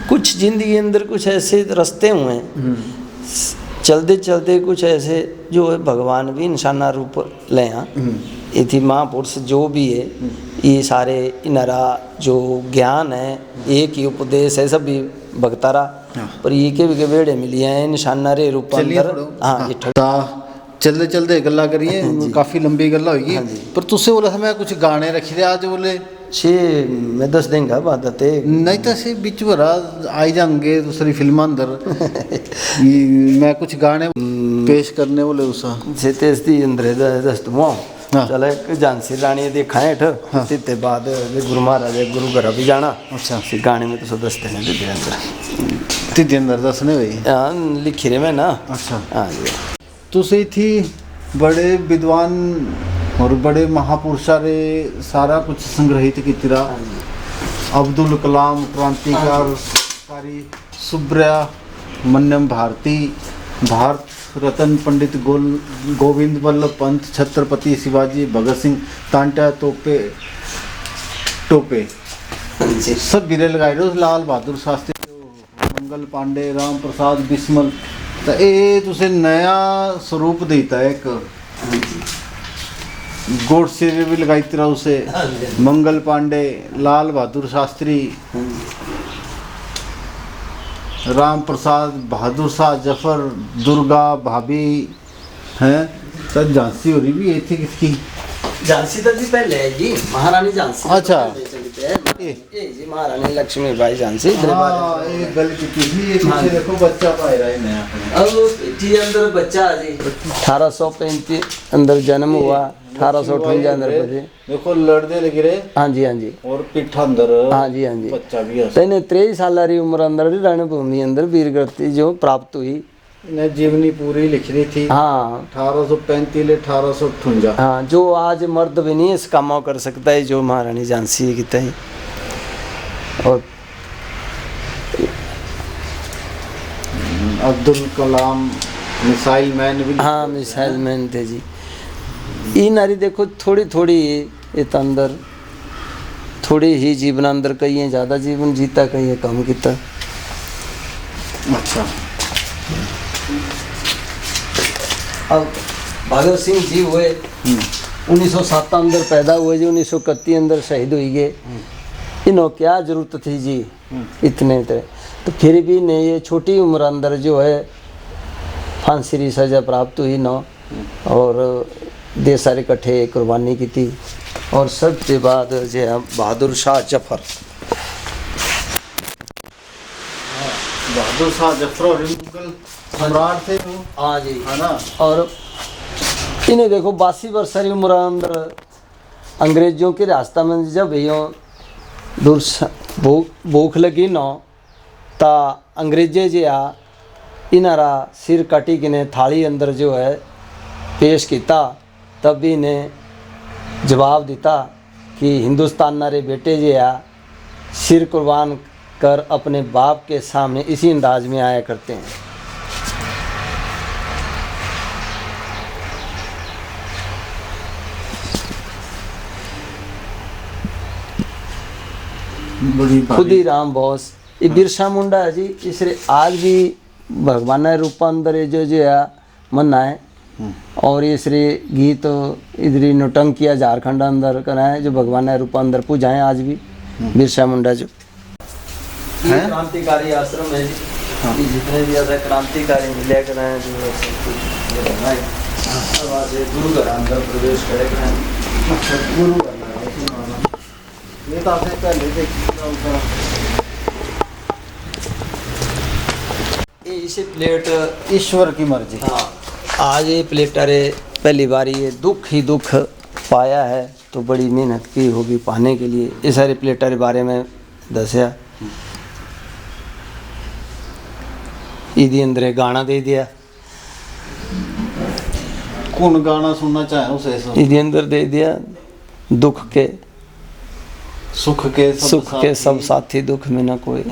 कुछ जिंदगी अंदर कुछ ऐसे रास्ते हुए हैं चलते चलते, कुछ ऐसे जो है भगवान भी इंसाना रूप ले। ये थी महापुरुष जो भी है, ये सारे इनरा जो ज्ञान है, एक ही उपदेश है सब भी भगतारा, पर ये के भी बेड़े मिली हैं निशाना रे रूप अंदर। हाँ चलते चलते गल्ला करिए, काफ़ी लंबी गल्ला होगी। पर तुझसे बोला था मैं कुछ गाने रखी थे आज बोले छे मैं दस देंगे बात आते नहीं तो से बिच भरा आई जाएंगे दूसरी फिल्म अंदर ये मैं कुछ गाने पेश करने वाले उसा से तेस्ती अंदर दस्त मुआ हाँ। चल एक झांसी रानी देखा है हाँ। ते बाद गुरु महाराज गुरु घर भी जाना अच्छा से गाने में तो सो दस्ते ने दे अंदर तिथि अंदर दसने भाई हाँ लिखी रे मैं ना अच्छा हाँ जी तो सही थी बड़े विद्वान और बड़े महापुरुषा रे सारा कुछ संग्रहित की तरह अब्दुल कलाम क्रांतिकारी सुब्रया मन्यम भारती भारत रतन पंडित गोविंद वल्लभ पंत छत्रपति शिवाजी भगत सिंह तांटा टोपे सब बिरे लगाए लाल बहादुर शास्त्री मंगल पांडे राम प्रसाद बिस्मल तो ये तुसे नया स्वरूप देता है एक गोडसे भी लगाई तरह उसे मंगल पांडे लाल बहादुर शास्त्री राम प्रसाद बहादुर शाह जफर दुर्गा भाभी हैं तो झांसी हो रही भी ये थी किसकी झांसी तो जी पहले है जी महारानी झांसी अच्छा। ये जी महारानी लक्ष्मीबाई झांसी हाँ ये गलती की थी ये पीछे देखो बच्चा पाए रहा है नया अब जी अंदर बच्चा जी 1835 अंदर जन्म हुआ 1858 अंदर बजे देखो लड़ने लगे रे हाँ जी हाँ जी और पिट्ठा अंदर हाँ जी बच्चा भी है तेने 23 साल री उम्र अंदर रणभूमि अंदर वीरगति जो प्राप्त हुई इन्हें जीवनी पूरी लिख रही थी हाँ 1835 ले 1858 हाँ जो आज मर्द भी नहीं इस काम कर सकता है जो महारानी झांसी की तय और अब्दुल कलाम मिसाइल मैन भी हाँ मिसाइल मैन थे जी ये नारी देखो थोड़ी थोड़ी ये अंदर थोड़ी ही जीवन अंदर कई है ज़्यादा जीवन जीता कई है कम किता अच्छा अब भगत सिंह जी हुए 1907 अंदर पैदा हुए जी 1931 अंदर शहीद हुई गए इन्हों क्या जरूरत थी जी इतने तो फिर भी ने ये छोटी उम्र अंदर जो है फांसी की सज़ा प्राप्त हुई न और देश सारे इकट्ठे कुर्बानी की थी और सबके बाद जो है बहादुर शाह जफर बहादुर शाह जफर और मुगल सम्राट थे वो हाँ जी है ना और इन्हें देखो 82 वर्ष की उम्र अंदर अंग्रेजों की रास्ता में जब यो दूर भूख लगी न ता अंग्रेजे जे आ इनारा सिर कटी किने थाली अंदर जो है पेश किया तब भी इन्हें जवाब दिता कि हिंदुस्तान नारे बेटे जे आ सिर कुर्बान कर अपने बाप के सामने इसी अंदाज में आया करते हैं बड़ी खुद ही राम बोस ये बिरसा मुंडा है जी इसरे आज भी भगवान रूप अंदर ये जो है मन्ना है और ये श्री गीत इधरी नौटंकिया झारखंड अंदर कराए जो भगवान रूप अंदर पूजाएं आज भी बिरसा मुंडा जो ये क्रांतिकारी आश्रम है जी ये जितने भी ऐसा क्रांतिकारी मिले कराए जो गुरु घर अंदर प्रवेश करे कराए गुरु ये तो आपने पहले देखी इसे प्लेट ईश्वर की मर्जी हाँ आज ये प्लेटर पहली बार ये दुख ही दुख पाया है तो बड़ी मेहनत की होगी पाने के लिए इस सारे प्लेटर बारे में दसिया इदी अंदर गाना दे दिया कौन गाना सुनना चाहे उसे इदी अंदर दे दिया दुख के सुख के सब साथी दुख में ना कोई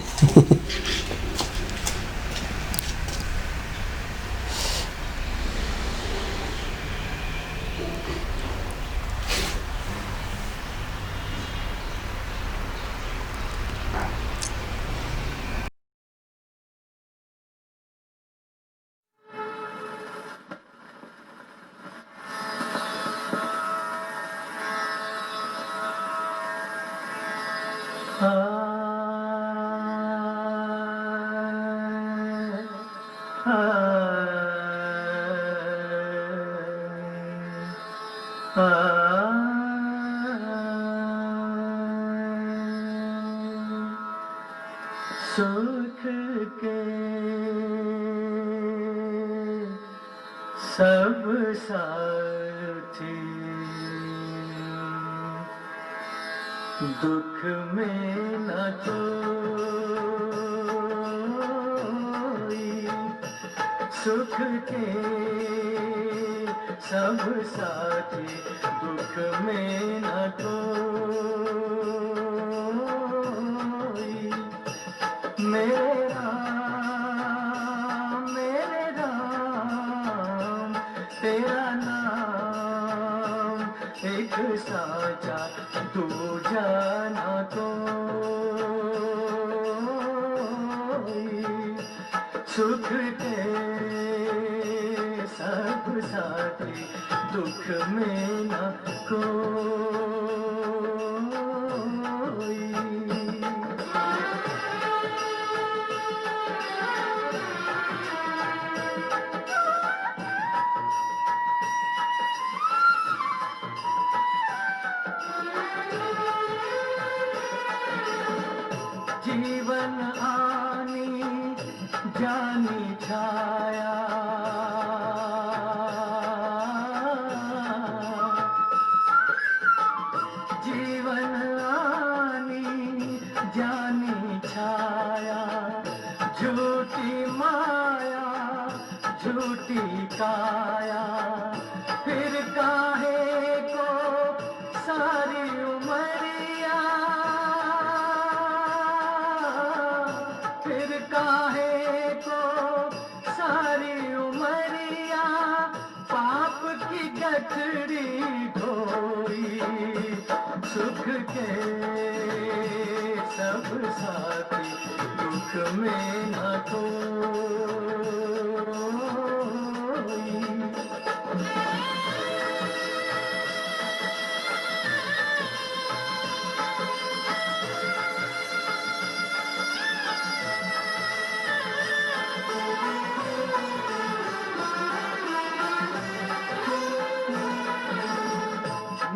सुख के सब साथी दुख में न कोई, सुख के सब साथी दुख में न कोई। मेरे राम तेरा नाम एक साचा दूजा न कोई। सुख के सब साथी दुख में न कोई। जीवन आनी जानी छाया, जीवन आनी जानी छाया, झूठी माया झूठी काया, फिर काहे को सारी उमरिया, फिर काहे को सारी उमरिया, पाप की गठरी ढोई। सुख के सब साथी दुख में न कोई।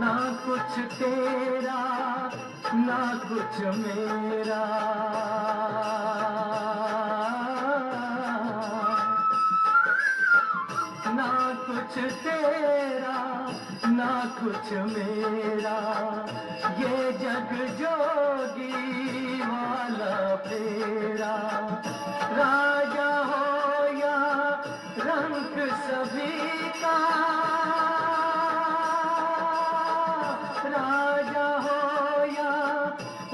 ना कुछ तेरा ना कुछ मेरा, ना कुछ तेरा ना कुछ मेरा, ये जग जोगी वाला फेरा। राजा हो या रंग सभी का, राजा हो या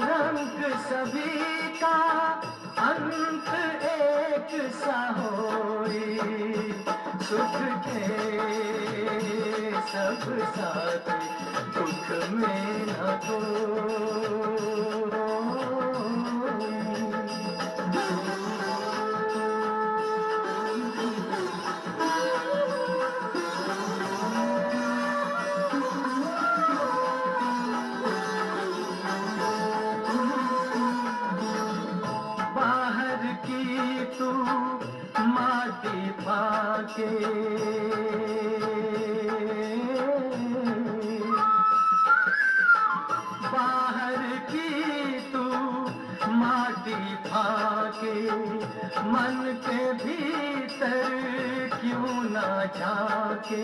रंग सभी का, अंत एक सा होई। सुख के सब साथी दुख में न बाहर की तू माटी फाके, बाहर की तू माटी फाके, मन के भीतर क्यों ना झाके।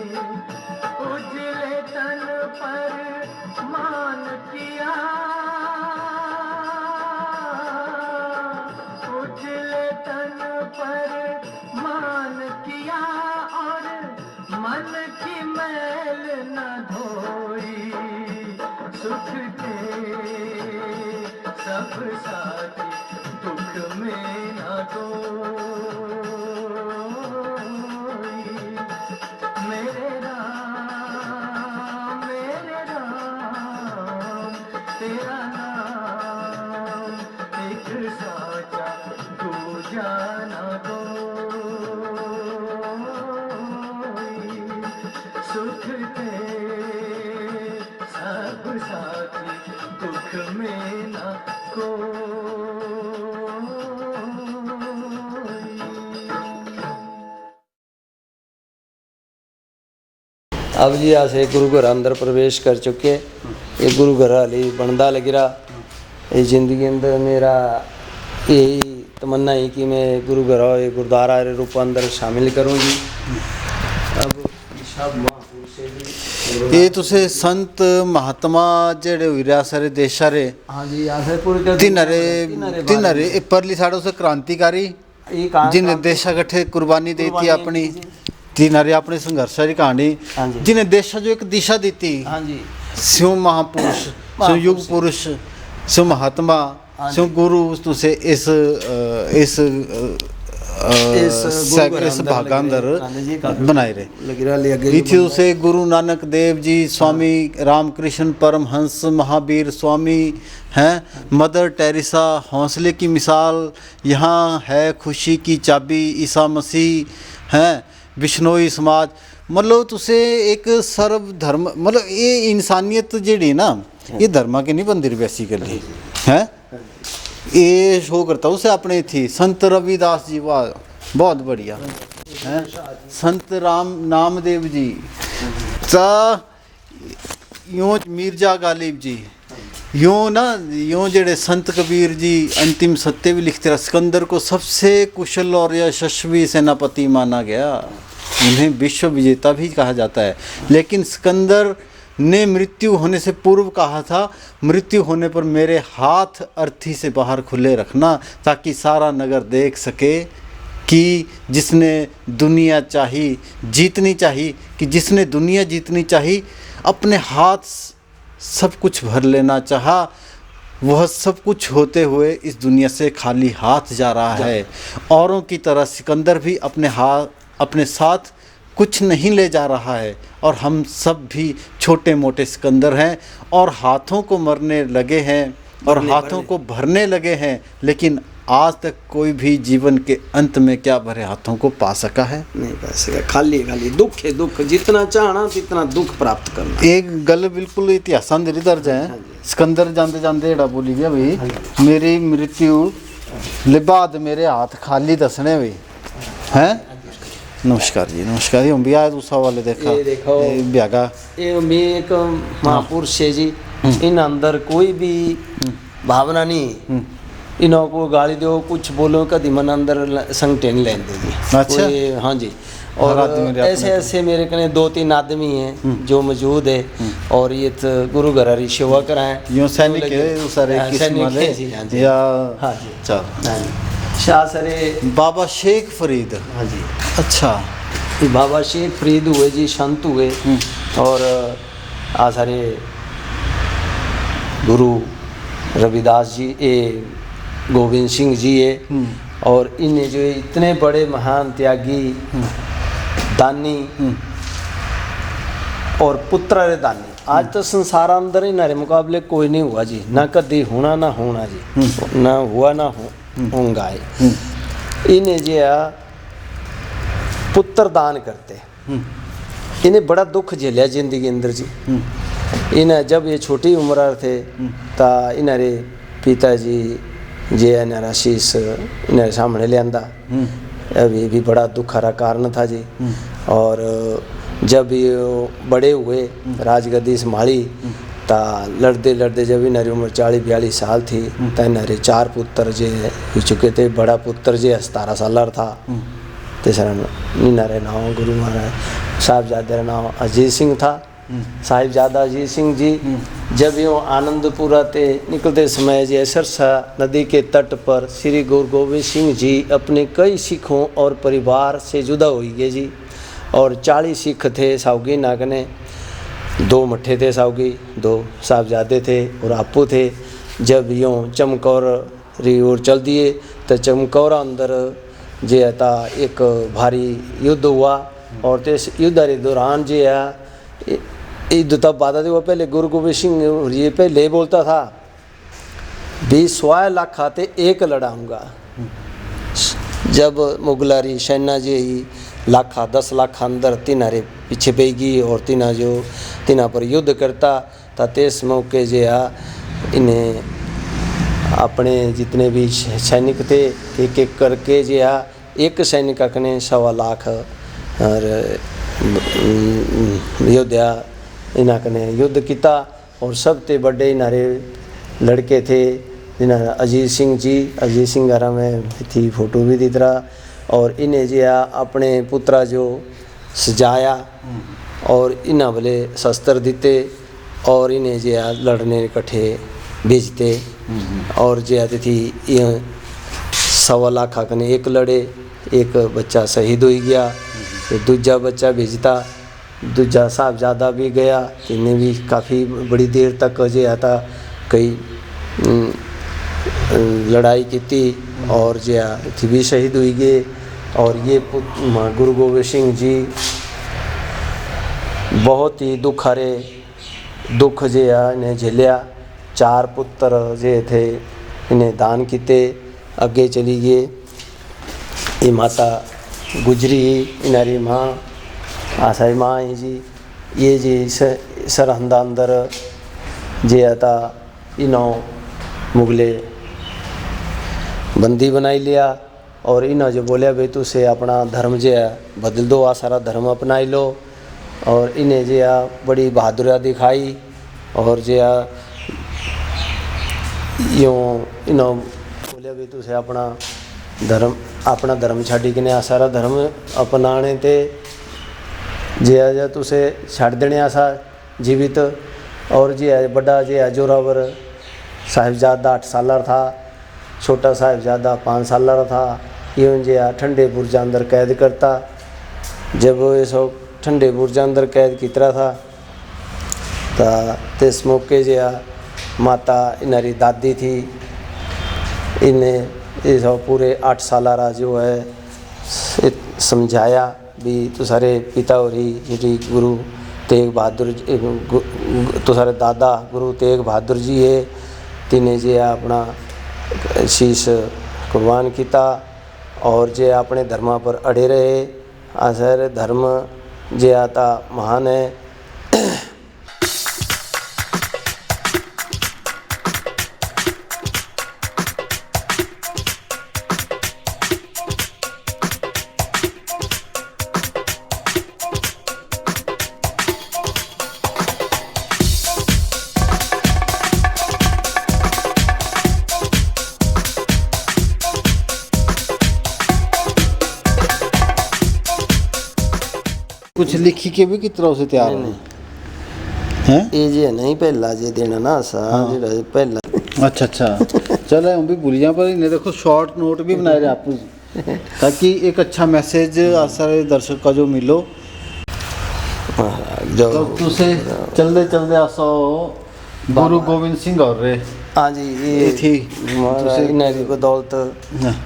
उजले तन पर मान किया, उजले तन पर मान किया, और मन की मैल न धोई। सुख के सब साथी दुख में न कोई। मेरे राम तेरा नाम एक साचा दूजा न कोई। सुख के सब साथी दुख में न कोई। अब जी आज एक गुरु घर अंदर प्रवेश कर चुके। ये गुरु घर हाली बनदा लग रहा। ये जिंदगी अंदर मेरा यही तमन्ना है कि मैं गुरु घर और गुरुद्वारा रे रूप अंदर शामिल करूँगी। अब सब महापुरुष जी ये तुसे संत महात्मा जेड़े हुई रहा सारे देश सारे हाँ जी यहाँ पूरे तिनरे परली साइड से क्रांतिकारी जिन्हें देशा गठे कुर्बानी दी थी अपनी तिनरे अपने संघर्ष की कहानी हाँ जी। जिन्हें देशा जो एक दिशा दी थी हाँ जी स्यों महापुरुष स्यों युग पुरुष स्यों महात्मा स्यों गुरु तुसे इस भागा अंदर बनाए रहे। इथे उसे गुरु नानक देव जी, स्वामी रामकृष्ण परमहंस महावीर स्वामी हैं, मदर टेरेसा हौसले की मिसाल, यहाँ है खुशी की चाबी ईसा मसीह हैं, बिश्नोई समाज। मतलब तुसे एक सर्व धर्म मतलब ये इंसानियत जेड़ी ना ये धर्मा के नहीं बंदी बेसिकली हैं, ये शो करता उसे अपने थी। संत रविदास जी वाह बहुत बढ़िया हैं, संत राम नामदेव जी ता यूँ मीर्जा गालिब जी यूँ ना यूँ जेड़े संत कबीर जी अंतिम सत्य भी लिखते रहे। सिकंदर को सबसे कुशल और यशस्वी सेनापति माना गया, उन्हें विश्व विजेता भी कहा जाता है। लेकिन सिकंदर ने मृत्यु होने से पूर्व कहा था, मृत्यु होने पर मेरे हाथ अर्थी से बाहर खुले रखना ताकि सारा नगर देख सके कि जिसने दुनिया चाही जीतनी चाहिए, कि जिसने दुनिया जीतनी चाहिए अपने हाथ सब कुछ भर लेना चाहा, वह सब कुछ होते हुए इस दुनिया से खाली हाथ जा रहा है। औरों की तरह सिकंदर भी अपने साथ कुछ नहीं ले जा रहा है और हम सब भी छोटे मोटे सिकंदर हैं और हाथों को मरने लगे हैं और हाथों को भरने लगे हैं, लेकिन आज तक कोई भी जीवन के अंत में क्या भरे हाथों को पा सका है? नहीं पा सका, खाली खाली दुख है दुख, जितना चाहना जितना दुख प्राप्त करना। एक गल बिल्कुल इतिहास अंदर दर्ज है, सिकंदर जाते जाते एड़ा बोली गया भाई मेरी मृत्यु ले बाद मेरे हाथ खाली दसने भाई हैं। नमस्कार जी, नमस्कार जी। हम भी आए दूसरा वाले देखा ये देखो ब्यागा ये मैं एक महापुरुष है जी, इन अंदर कोई भी भावना नहीं, इन्हों को गाली दो कुछ बोलो कभी मन अंदर संगठन लेन देगी। अच्छा हाँ जी। और ऐसे ऐसे मेरे कने 2-3 आदमी हैं जो मौजूद है और ये तो गुरु घर की सेवा कराएं। यूँ सैनिक है सारे किस्म वाले या हाँ जी चल शाह सरे बाबा शेख फरीद। हाँ जी। अच्छा ये बाबा शेख फरीद हुए जी, संत हुए और आ सारे गुरु रविदास जी ए गोविंद सिंह जी है और इन्हें जो इतने बड़े महान त्यागी दानी और पुत्र रे दानी आज तो संसार अंदर इन्हारे मुकाबले कोई नहीं हुआ जी, ना कभी होना ना होना जी, ना हुआ ना होगा। इन्हें जो पुत्र दान करते, इन्हें बड़ा दुख झेलिया जिंदगी अंदर जी। इन्हें जब ये छोटी उम्र थे ता इन्हारे पिताजी जे इन्हारा शीश इन्हारे सामने ले आंदा, अब ये भी बड़ा दुख हरा कारण था जी। और जब ये बड़े हुए राजगद्दी संभाली ता लड़ते लड़ते जब इन्हारी उम्र 40-42 साल थी तो इन्हारे 4 पुत्र जे हो चुके थे। बड़ा पुत्र जे 17 साल था, तीसरा इन्हारे नाम गुरु महाराज साहिबजादे नाम अजीत सिंह था। साहिबजादा अजीत सिंह जी जब यूँ आनंदपुरा ते निकलते समय जी सरसा नदी के तट पर श्री गुरु गोविंद सिंह जी अपने कई सिखों और परिवार से जुदा हो गए जी। और 40 सिख थे साउगी नागने, 2 मट्ठे थे साउगी, 2 साहबजादे थे और आपू थे। जब यूँ चमकौर री ओर चल दिए तो चमकौरा अंदर जे था एक भारी युद्ध हुआ और इस युद्ध के दौरान जे है युद्ध तब बाधा थी वो पहले गुरु गोविंद सिंह ये पहले बोलता था 20 लाख आते एक लड़ाऊंगा। जब मुगलारी सेना जी लाखा 10 लाख अंदर तिनारे पीछे पेगी और तिना पर युद्ध करता था। तेस मौके जे इन्हें अपने जितने भी सैनिक थे एक एक करके जे एक सैनिक ने 1.25 लाख और योद्धा इन्होंने युद्ध किया और सब ते बड़े इनारे लड़के थे इन्हें अजीत सिंह जी, अजीत सिंह घर में थी फोटो भी दी तरह। और इन्हें जो अपने पुत्रा जो सजाया और इन्हें भले शस्त्र दिते और इन्हें जो लड़ने कट्ठे भेजते। और जो आती थी ये 1.25 लाख कने एक लड़े, एक बच्चा शहीद हो गया, तो दूजा बच्चा भेजता, दूजा साहबजादा भी गया, इन्हें भी काफ़ी बड़ी देर तक जो आता कई लड़ाई की थी और जो थी भी शहीद हुई गए। और ये गुरु गोबिंद सिंह जी बहुत ही दुख जो इन्हें झेलिया। 4 पुत्र जे थे इन्हें दान किते, अगे चली गए। ये माता गुजरी इनारी माँ आशाई माँ है जी। ये जी सरहंद अंदर जे आता इन्हों मुगले बंदी बनाई लिया और इन्हों जो बोलिया भाई तुसे अपना धर्म जो है बदल दो, आ सारा धर्म अपनाई लो। और इन्हें जो बड़ी बहादुरी दिखाई और जो यूँ इन्हों बोलिया भाई तुसे अपना धर्म छाड़ी किने आ सारा धर्म अपनाने ते जे तुसे छड़ देने आसा जीवित। और जे बड़ा जे जोरावर साहिबजादा 8 साल था, छोटा साहिबजादा 5 साल था। यूँ जे ठंडे बुर्जा अंदर कैद करता। जब ये सब ठंडे बुर्जा अंदर कैद की तरह था तो इस मौके जे माता इनारी दादी थी, इन्हें ये सब पूरे 8 साल रहा जो है समझाया भी तो सारे पिता और ही गुरु तेग बहादुर तो सारे दादा गुरु तेग बहादुर जी है, तिने जे अपना शीश कुर्बान किया और जे अपने धर्म पर अड़े रहे। आ सारे धर्म जे आता महान है। कुछ लिखी के भी किस तरह से तैयार हो हैं? ये जे नहीं पहला जे देना ना सा जेड़ा पहला। अच्छा चलो हम भी भूल जाए, पर इन्हें देखो शॉर्ट नोट भी बनाए रहे आप ताकि एक अच्छा मैसेज सारे दर्शक का जो मिलो। जो तो तुसे चलते आसो गुरु गोविंद सिंह और रे। हाँ जी ये थी इन्हें बदौलत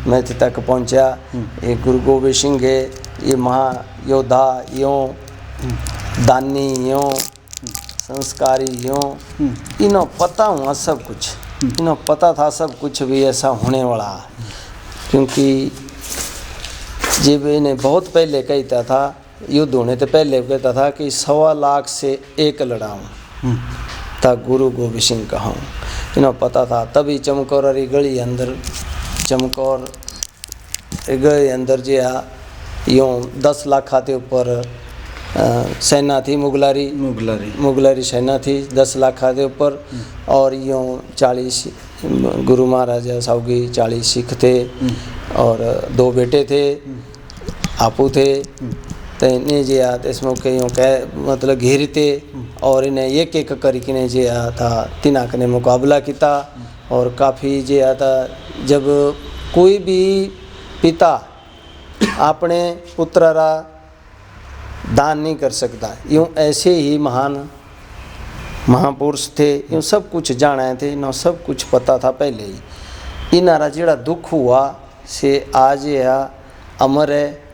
मैं इतने तक पहुँचा। ये गुरु गोबिंद सिंह है, ये महायोद्धा यूँ दानी यूँ संस्कारी यूँ इन्हों पता हुआ सब कुछ, इन्हों पता था सब कुछ भी ऐसा होने वाला। क्योंकि जब इन्हें बहुत पहले कहता था, युद्ध होने से पहले कहता था कि 1.25 लाख से एक लड़ाऊँ तब गुरु गोबिंद सिंह कहूँ। इन्हों पता था। तभी चमकौर अरी गली अंदर चमकौर गली अंदर जो यूँ 10 लाख के ऊपर सेना थी मुगलारी सेना थी 10 लाख के ऊपर। और यूँ 40 गुरु महाराजा साहूगी 40 सिख थे और 2 बेटे थे आपू थे। तो इन्हें जो इस मौके यूँ कह मतलब घेरते और इन्हें एक करके जो था तिनाक ने मुकाबला किया। और काफ़ी जो था जब कोई भी पिता अपने पुत्र रा दान नहीं कर सकता, यूँ ऐसे ही महापुरुष थे। यूँ सब कुछ जाना थे, इन्हों सब कुछ पता था पहले ही। इनारा जेड़ा दुख हुआ से आज यह अमर है।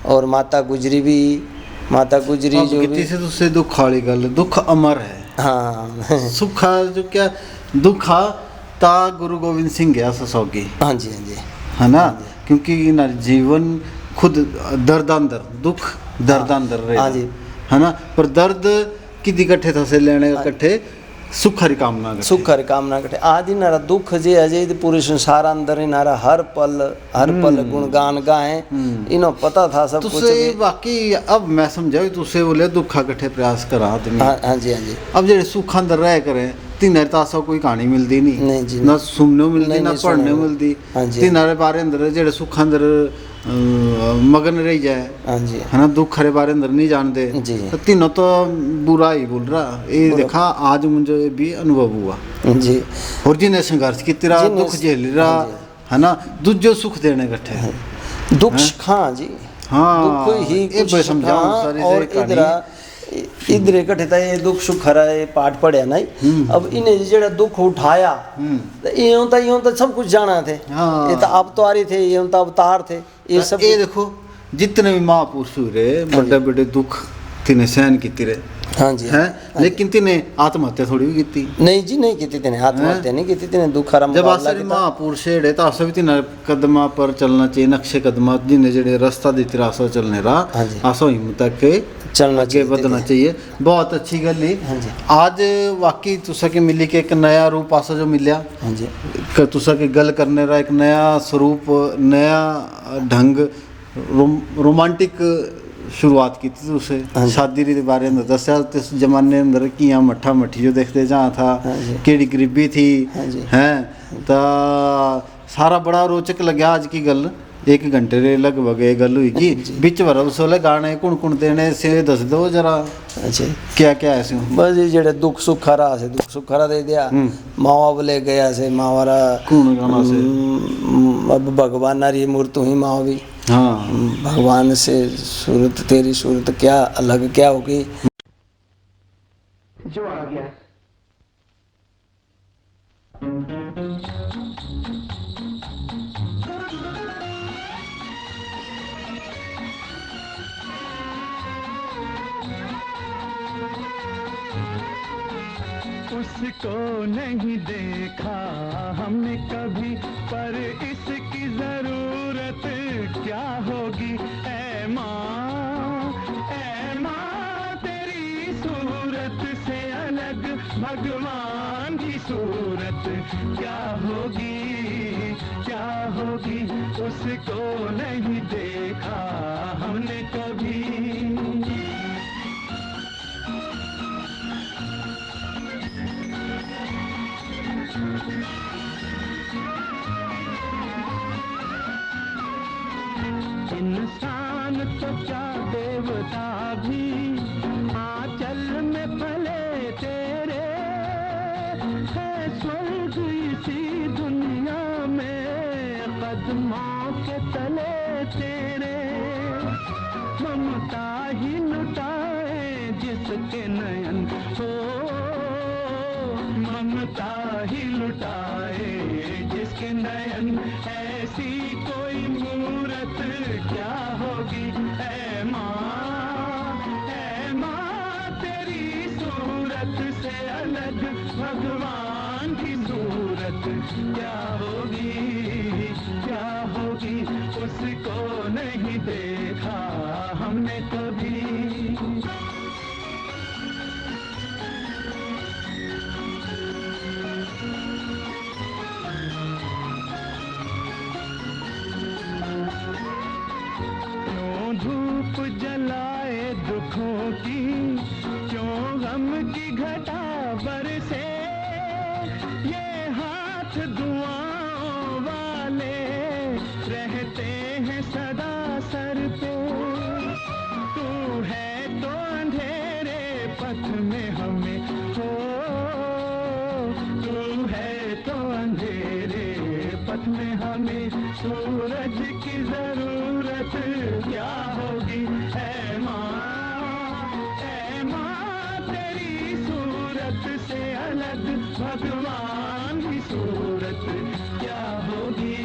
और माता गुजरी जो भी से तुझसे दुख वाली गल, दुख अमर है। हाँ सुखा जो क्या दुखा ता गुरु गोविंद सिंह गया ससोगी। हाँ जी है ना, क्योंकि ना जीवन खुद दर्दांदर दुख दर्दांदर रहे। हाँ जी है ना, पर दर्द किदी इकट्ठे था से लेने इकट्ठे सुखरी कामना कटे। आदि नारा दुख जे अजय पूरे संसार अंदर नारा हर पल गुणगान गाए। इन्हों पता था सब कुछ। बाकी अब मैं समझा तुसे बोले दुखा कट्ठे प्रयास करा आदमी। हाँ जी अब जेडे सुख अंदर रह करे तिनारे तासा कोई कहानी मिलती नहीं नहीं जी, ना सुनने को मिलती नहीं, ना नहीं पढ़ने सुनने को को। मिलती हाँ जी। तिनारे बारे अंदर जेड़े सुख अंदर मगन रह जाए हाँ जी है ना दुख हरे बारे अंदर नहीं जानते जी। तो तीनों तो बुरा ही बोल रहा ये देखा आज मुझे भी अनुभव हुआ जी और जिन्हें संघर्ष की तरह जिन्हें- दुख झेल रहा हाँ जी। है ना दूजो सुख देने कट्ठे दुख हाँ जी हाँ, दुख ही ये कुछ मैं समझाऊं हाँ, सारी और से कहानी। इधर इकट्ठे था ये दुख सुख हरा ये पाठ पढ़िया नहीं अब इन्हें जेड़ा दुख उठाया यूं तो सब कुछ जाना थे हाँ। ये तो अवतारी थे ये तो अवतार थे ये सब ये देखो जितने भी महापुरुष हुए बड़े बड़े दुख तिने सहन की रहे हाँ जी हैं लेकिन तिने आत्महत्या थोड़ी भी की नहीं जी नहीं की तेने आत्महत्या नहीं की तेने दुख हरा जब मुकाबला आसरी किया। महापुरुष है तो आशा भी तिने कदमा पर चलना चाहिए नक्शे कदमा जिन्हें जेड़े रास्ता देती आशा चलने रहा हाँ जी। आशा हिम्मत के चलना आगे चाहिए बढ़ना चाहिए बहुत अच्छी गल ही हाँ जी। आज वाकई तुसा के मिली के एक नया रूप आशा जो मिलिया हाँ जी तुसा के गल करने रहा एक नया स्वरूप नया ढंग रोमांटिक शुरुआत की थी उसे शादी के बारे में दसिया इस जमाने अंदर कि यहाँ मट्ठा मट्ठी जो देखते जहाँ था केड़ी गरीबी थी हैं तो सारा बड़ा रोचक लग्या आज की गल 1 घंटे रे लगभग ये गल हुई कि बिच भर उस वाले गाने कुण देने से दस दो जरा अच्छा क्या क्या ऐसे बस ये जेड़े दुख सुख हरा से दुख सुख हरा दे दिया मावा बोले गया से मावारा कुण गाना से अब भगवान नारी मूर्त हुई माँ भी हाँ भगवान से सूरत तेरी सूरत क्या अलग क्या होगी जो आ गया उसको नहीं देखा हमने कभी पर इसकी जरूरत क्या होगी ऐ माँ तेरी सूरत से अलग भगवान की सूरत क्या होगी उसको नहीं देखा हमने कभी इंसान तो क्या देवता भी आंचल में पले तेरे है स्वर्ग इसी दुनिया में कदमों के तले तेरे ममता ही लुटाए जिसके नयन हो ममता ही लुटाए जिसके नयन ऐसी कोई मूरत क्या होगी ऐ माँ तेरी सूरत से अलग भगवान की सूरत क्या होगी उसको नहीं देखा हमने कभी धूप जलाए दुखों की क्यों गम की घटा बरसे ये हाथ दुआओं वाले रहते हैं सदा सर पे तू है तो अंधेरे पथ में हमें हो तू है तो अंधेरे पथ में हमें सूरज की जरूरत क्या होगी ऐ माँ तेरी सूरत से अलग भगवान की सूरत क्या होगी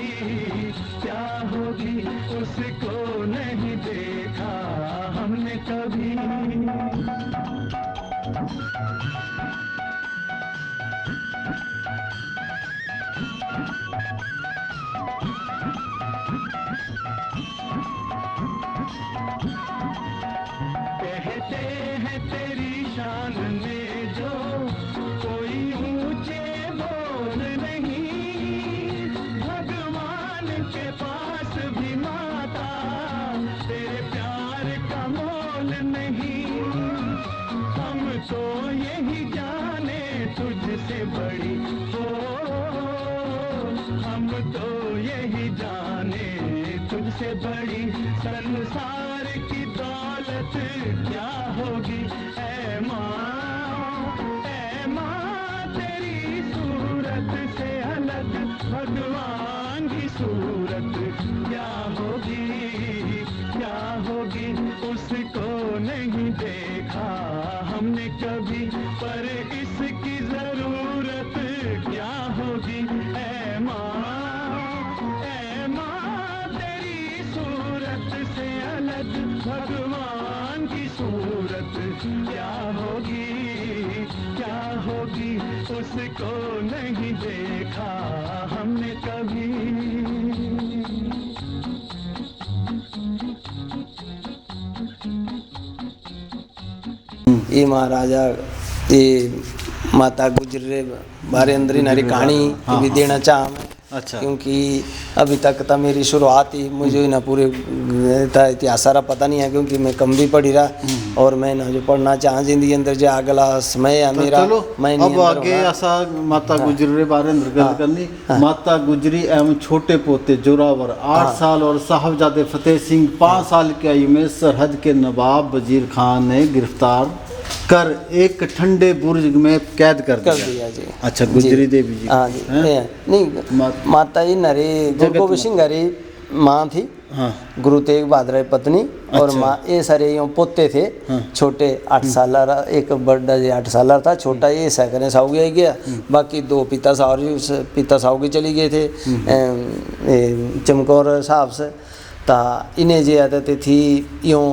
उसको नहीं देखा हमने कभी कहते हैं तेरी शान में जो कोई ऊंचे बोल नहीं भगवान के पास भी माता तेरे प्यार का मोल नहीं से बड़ी संसार की दौलत क्या होगी। ऐ माँ तेरी सूरत से अलग भगवान की सूरत क्या होगी, क्या होगी। उसको नहीं देखा हमने कभी, पर इसकी जरूरत क्या होगी। ऐ माँ तेरी सूरत से अलग भगवान की सूरत क्या होगी, क्या होगी। उसको नहीं देखा हमने कभी। ये महाराजा ये माता गुजरे बारे अंदर ही नारी कहानी भी देना चाहा मैं। अच्छा। क्योंकि अभी तक तो मेरी शुरुआत ही मुझे ना पूरे इतिहास सारा पता नहीं है, क्योंकि मैं कम भी पढ़ी रहा और मैं ना जो पढ़ना चाह जिंदगी अंदर जो अगला समय है मेरा चलो मैं अब आगे ऐसा माता गुजरी बारे अंदर गल करनी। माता गुजरी एवं छोटे पोते जोरावर 8 साल और साहबजादे फतेह सिंह 5 साल की आयु में सरहद के नवाब वजीर खान ने गिरफ्तार कर एक ठंडे बुर्ज में कैद कर दिया जी। अच्छा, गुजरी देवी जी। हाँ जी। नहीं माता जी नरे गुरु गोबिंद सिंह हरी माँ थी। हाँ। गुरु तेग बहादुर की पत्नी और अच्छा। माँ ये सारे यूँ पोते थे। छोटे 8 साल एक बड़ा जी 8 साल था, छोटा ये सैकड़े साहू गया। बाकी 2 पिता साहू के चली गए थे चमकौर साहब से। ता इन्हें जो आदत थी यूँ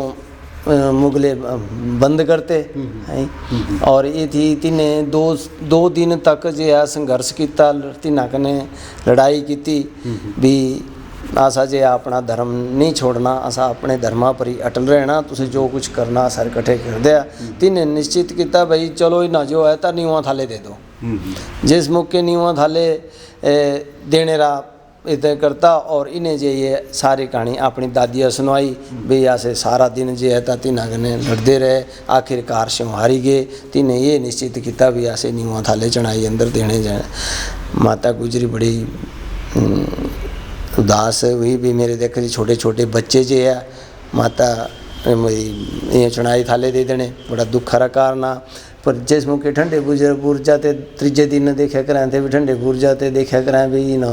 मुगले बंद करते हैं और ये थी तिन्हें दो दिन तक जो है संघर्ष किया, तिन्हां कने लड़ाई की भी आसा जे अपना धर्म नहीं छोड़ना, आसा अपने धर्मा पर ही अटल रहना, तुसे जो कुछ करना सर कट्ठे कर दिया। तिन्हें निश्चित किया भाई चलो इन्हें जो है तो नीवा थाले दे दो। जिस मौके नीवा थाले देने रहा इतना करता और इन्हें जो ये सारी कहानी अपनी दादिया सुनवाई भी ऐसे सारा दिन जो है तिन्हां कने लड़ते रहे, आखिरकार से हारी गए। तिन्हें ये निश्चित किया भी ऐसे नीवा थाले चढ़ाई अंदर देने जाए। माता गुजरी बड़ी उदास हुई भी मेरे देख रही छोटे छोटे बच्चे जो है माता ये चढ़ाई थाले दे देने, बड़ा दुख हरा कारना। पर जिस मौके ठंडे बुर्जा ते तीजे दिन देखा कराएं थे भी ठंडे बुर्जा ते देखा कराएं भी ना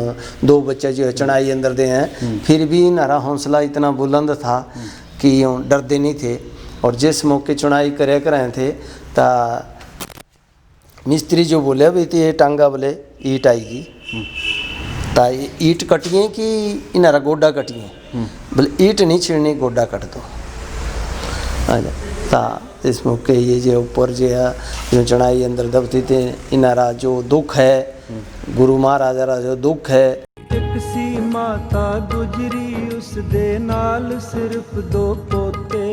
2 बच्चे जो है चढ़ाई अंदर दे हैं, फिर भी इन्हारा हौसला इतना बुलंद था कि डरते नहीं थे। और जिस मौके चढ़ाई करे कराएं थे ता मिस्त्री जो बोले भाई ये टांगा बोले ईट आएगी ता ईट कटिए कि इन्हारा गोडा कटिए, बोले ईट नहीं छिड़नी गोडा कट दो। ता इस मौके ये जो ऊपर जो है जो चढ़ाई अंदर दबती थे इनारा जो दुख है गुरु महाराजा रा जो दुख है। एक सी माता गुजरी उस दे नाल सिर्फ 2 पोते,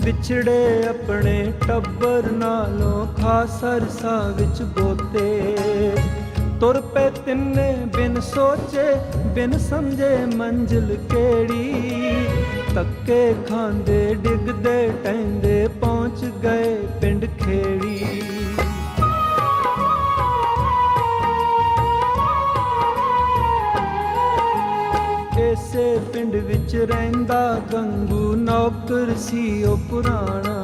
विछड़े अपने टब्बर नालों खासर सा विच गोते। तुर पे तिन्ने बिन सोचे बिन समझे मंजिल केड़ी, तक्के खांदे डिगदे टैंदे पहुंच गए पिंड खेड़ी। इसे पिंड विच रहिंदा गंगू नौकर सी ओ पुराना,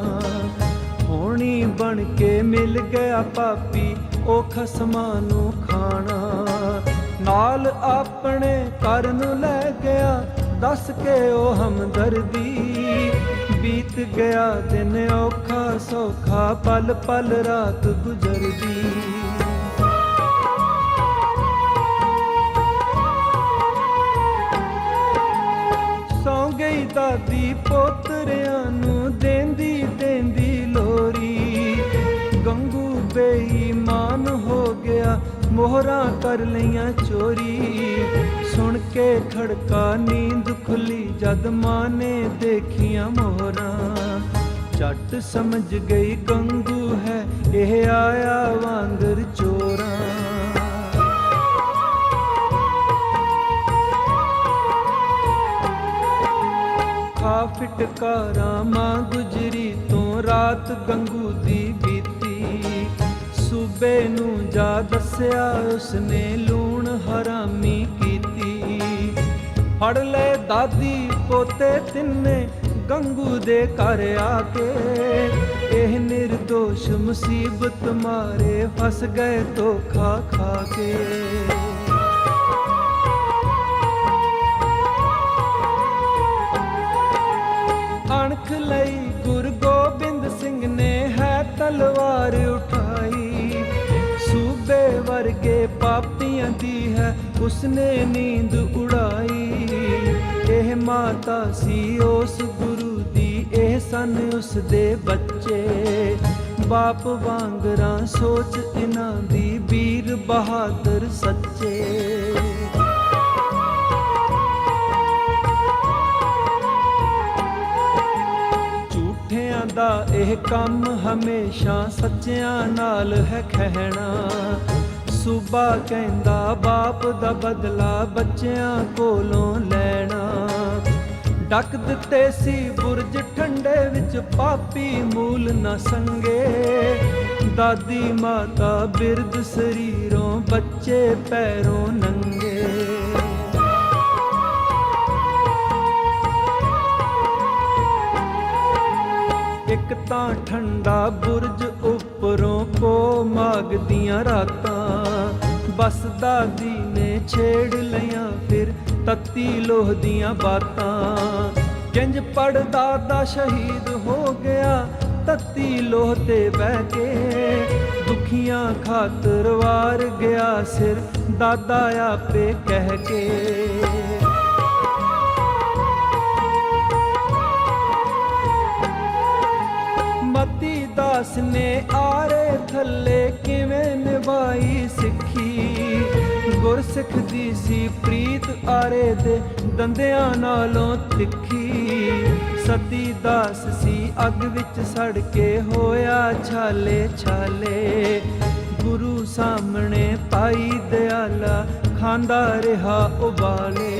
होनी बन के मिल गया पापी ओ खसमां नू खाना। नाल अपने घर नू लै गया दस के ओ हमदर्दी, बीत गया दिन औखा सौखा पल पल रात गुजरदी। सौ गई दादी पोतरियां नू देंदी देंदी लोरी, गंगू बेईमान हो गया मोहरा कर लियां चोरी। सुन के खड़का नींद खुली जद मां ने देखियां मोहरा, झट समझ गई गंगू है यह आया वांगर चोरा। खा फिटकारा मां गुजरी तो रात गंगू दी बीती, सूबे नू जा दस्या उसने लूण हरामी कीती। ਫੜ ਲੈ ਦਾਦੀ ਪੋਤੇ ਤਿੰਨੇ ਗੰਗੂ ਦੇ ਘਰ ਆ ਕੇ। ਇਹ ਨਿਰਦੋਸ਼ ਮੁਸੀਬਤ ਮਾਰੇ ਫਸ ਗਏ ਧੋਖਾ ਖਾ ਕੇ। ਅਣਖ ਲਈ ਗੁਰੂ ਗੋਬਿੰਦ ਸਿੰਘ ਨੇ ਹੈ ਤਲਵਾਰ ਉਠਾਈ। ਸੂਬੇ ਵਰਗੇ ਪਾਪੀਆਂ ਦੀ ਹੈ ਉਸਨੇ ਨੀਂਦ ਉਡਾਈ। ਇਹ ਮਾਤਾ ਸੀ ਉਸ ਗੁਰੂ ਦੀ, ਇਹ ਸਨ ਉਸਦੇ ਬੱਚੇ। ਬਾਪ ਵਾਂਗਰਾਂ ਸੋਚ ਇਹਨਾਂ ਦੀ, ਵੀਰ ਬਹਾਦਰ ਸੱਚੇ। ਝੂਠਿਆਂ ਦਾ ਇਹ ਕੰਮ ਹਮੇਸ਼ਾ ਸੱਚਿਆਂ ਨਾਲ ਹੈ ਖਹਿਣਾ। ਸੂਬਾ ਕਹਿੰਦਾ ਬਾਪ ਦਾ ਬਦਲਾ ਬੱਚਿਆਂ ਕੋਲੋਂ ਲੈਣਾ। ਡੱਕ ਦਿੱਤੇ ਸੀ ਬੁਰਜ ਠੰਡੇ ਵਿੱਚ ਪਾਪੀ ਮੂਲ ਨਾ ਸੰਗੇ। ਦਾਦੀ ਮਾਤਾ ਬਿਰਧ ਸਰੀਰੋਂ ਬੱਚੇ ਪੈਰੋਂ ਨੰਗੇ। ਇੱਕ ਤਾਂ ਠੰਡਾ ਬੁਰਜ ਉੱਪਰੋਂ ਪੋ ਮਾਘ ਦੀਆਂ ਰਾਤਾਂ। ਬਸ ਦਾਦੀ ਨੇ ਛੇੜ ਲਈਆਂ ਫਿਰ ਤੱਤੀ ਲੋਹ ਦੀਆਂ ਬਾਤਾਂ। ਕਿੰਜ ਪੜਦਾ ਦਾ ਸ਼ਹੀਦ ਹੋ ਗਿਆ ਤੱਤੀ ਲੋਹ ਤੇ ਬਹਿ ਕੇ। ਦੁਖੀਆਂ ਖਾਤਰ ਵਾਰ ਗਿਆ ਸਿਰ ਦਾਦਾ ਆਪੇ ਕਹਿ ਕੇ। ਮਤੀ ਦਾਸ ਨੇ ਆਰੇ ਥੱਲੇ ਕਿਵੇਂ ਨਿਭਾਈ ਸਿੱਖੀ। ਗੁਰਸਿੱਖ ਦੀ ਸੀ ਪ੍ਰੀਤ ਆਰੇ ਦੇ ਦੰਦਿਆਂ ਨਾਲੋਂ ਤਿੱਖੀ। ਸਤੀ ਦਾਸ ਸੀ ਅੱਗ ਵਿੱਚ ਸੜ ਕੇ ਹੋਇਆ ਛਾਲੇ ਛਾਲੇ। ਗੁਰੂ ਸਾਹਮਣੇ ਪਾਈ ਦਿਆਲਾ ਖਾਂਦਾ ਰਿਹਾ ਉਬਾਲੇ।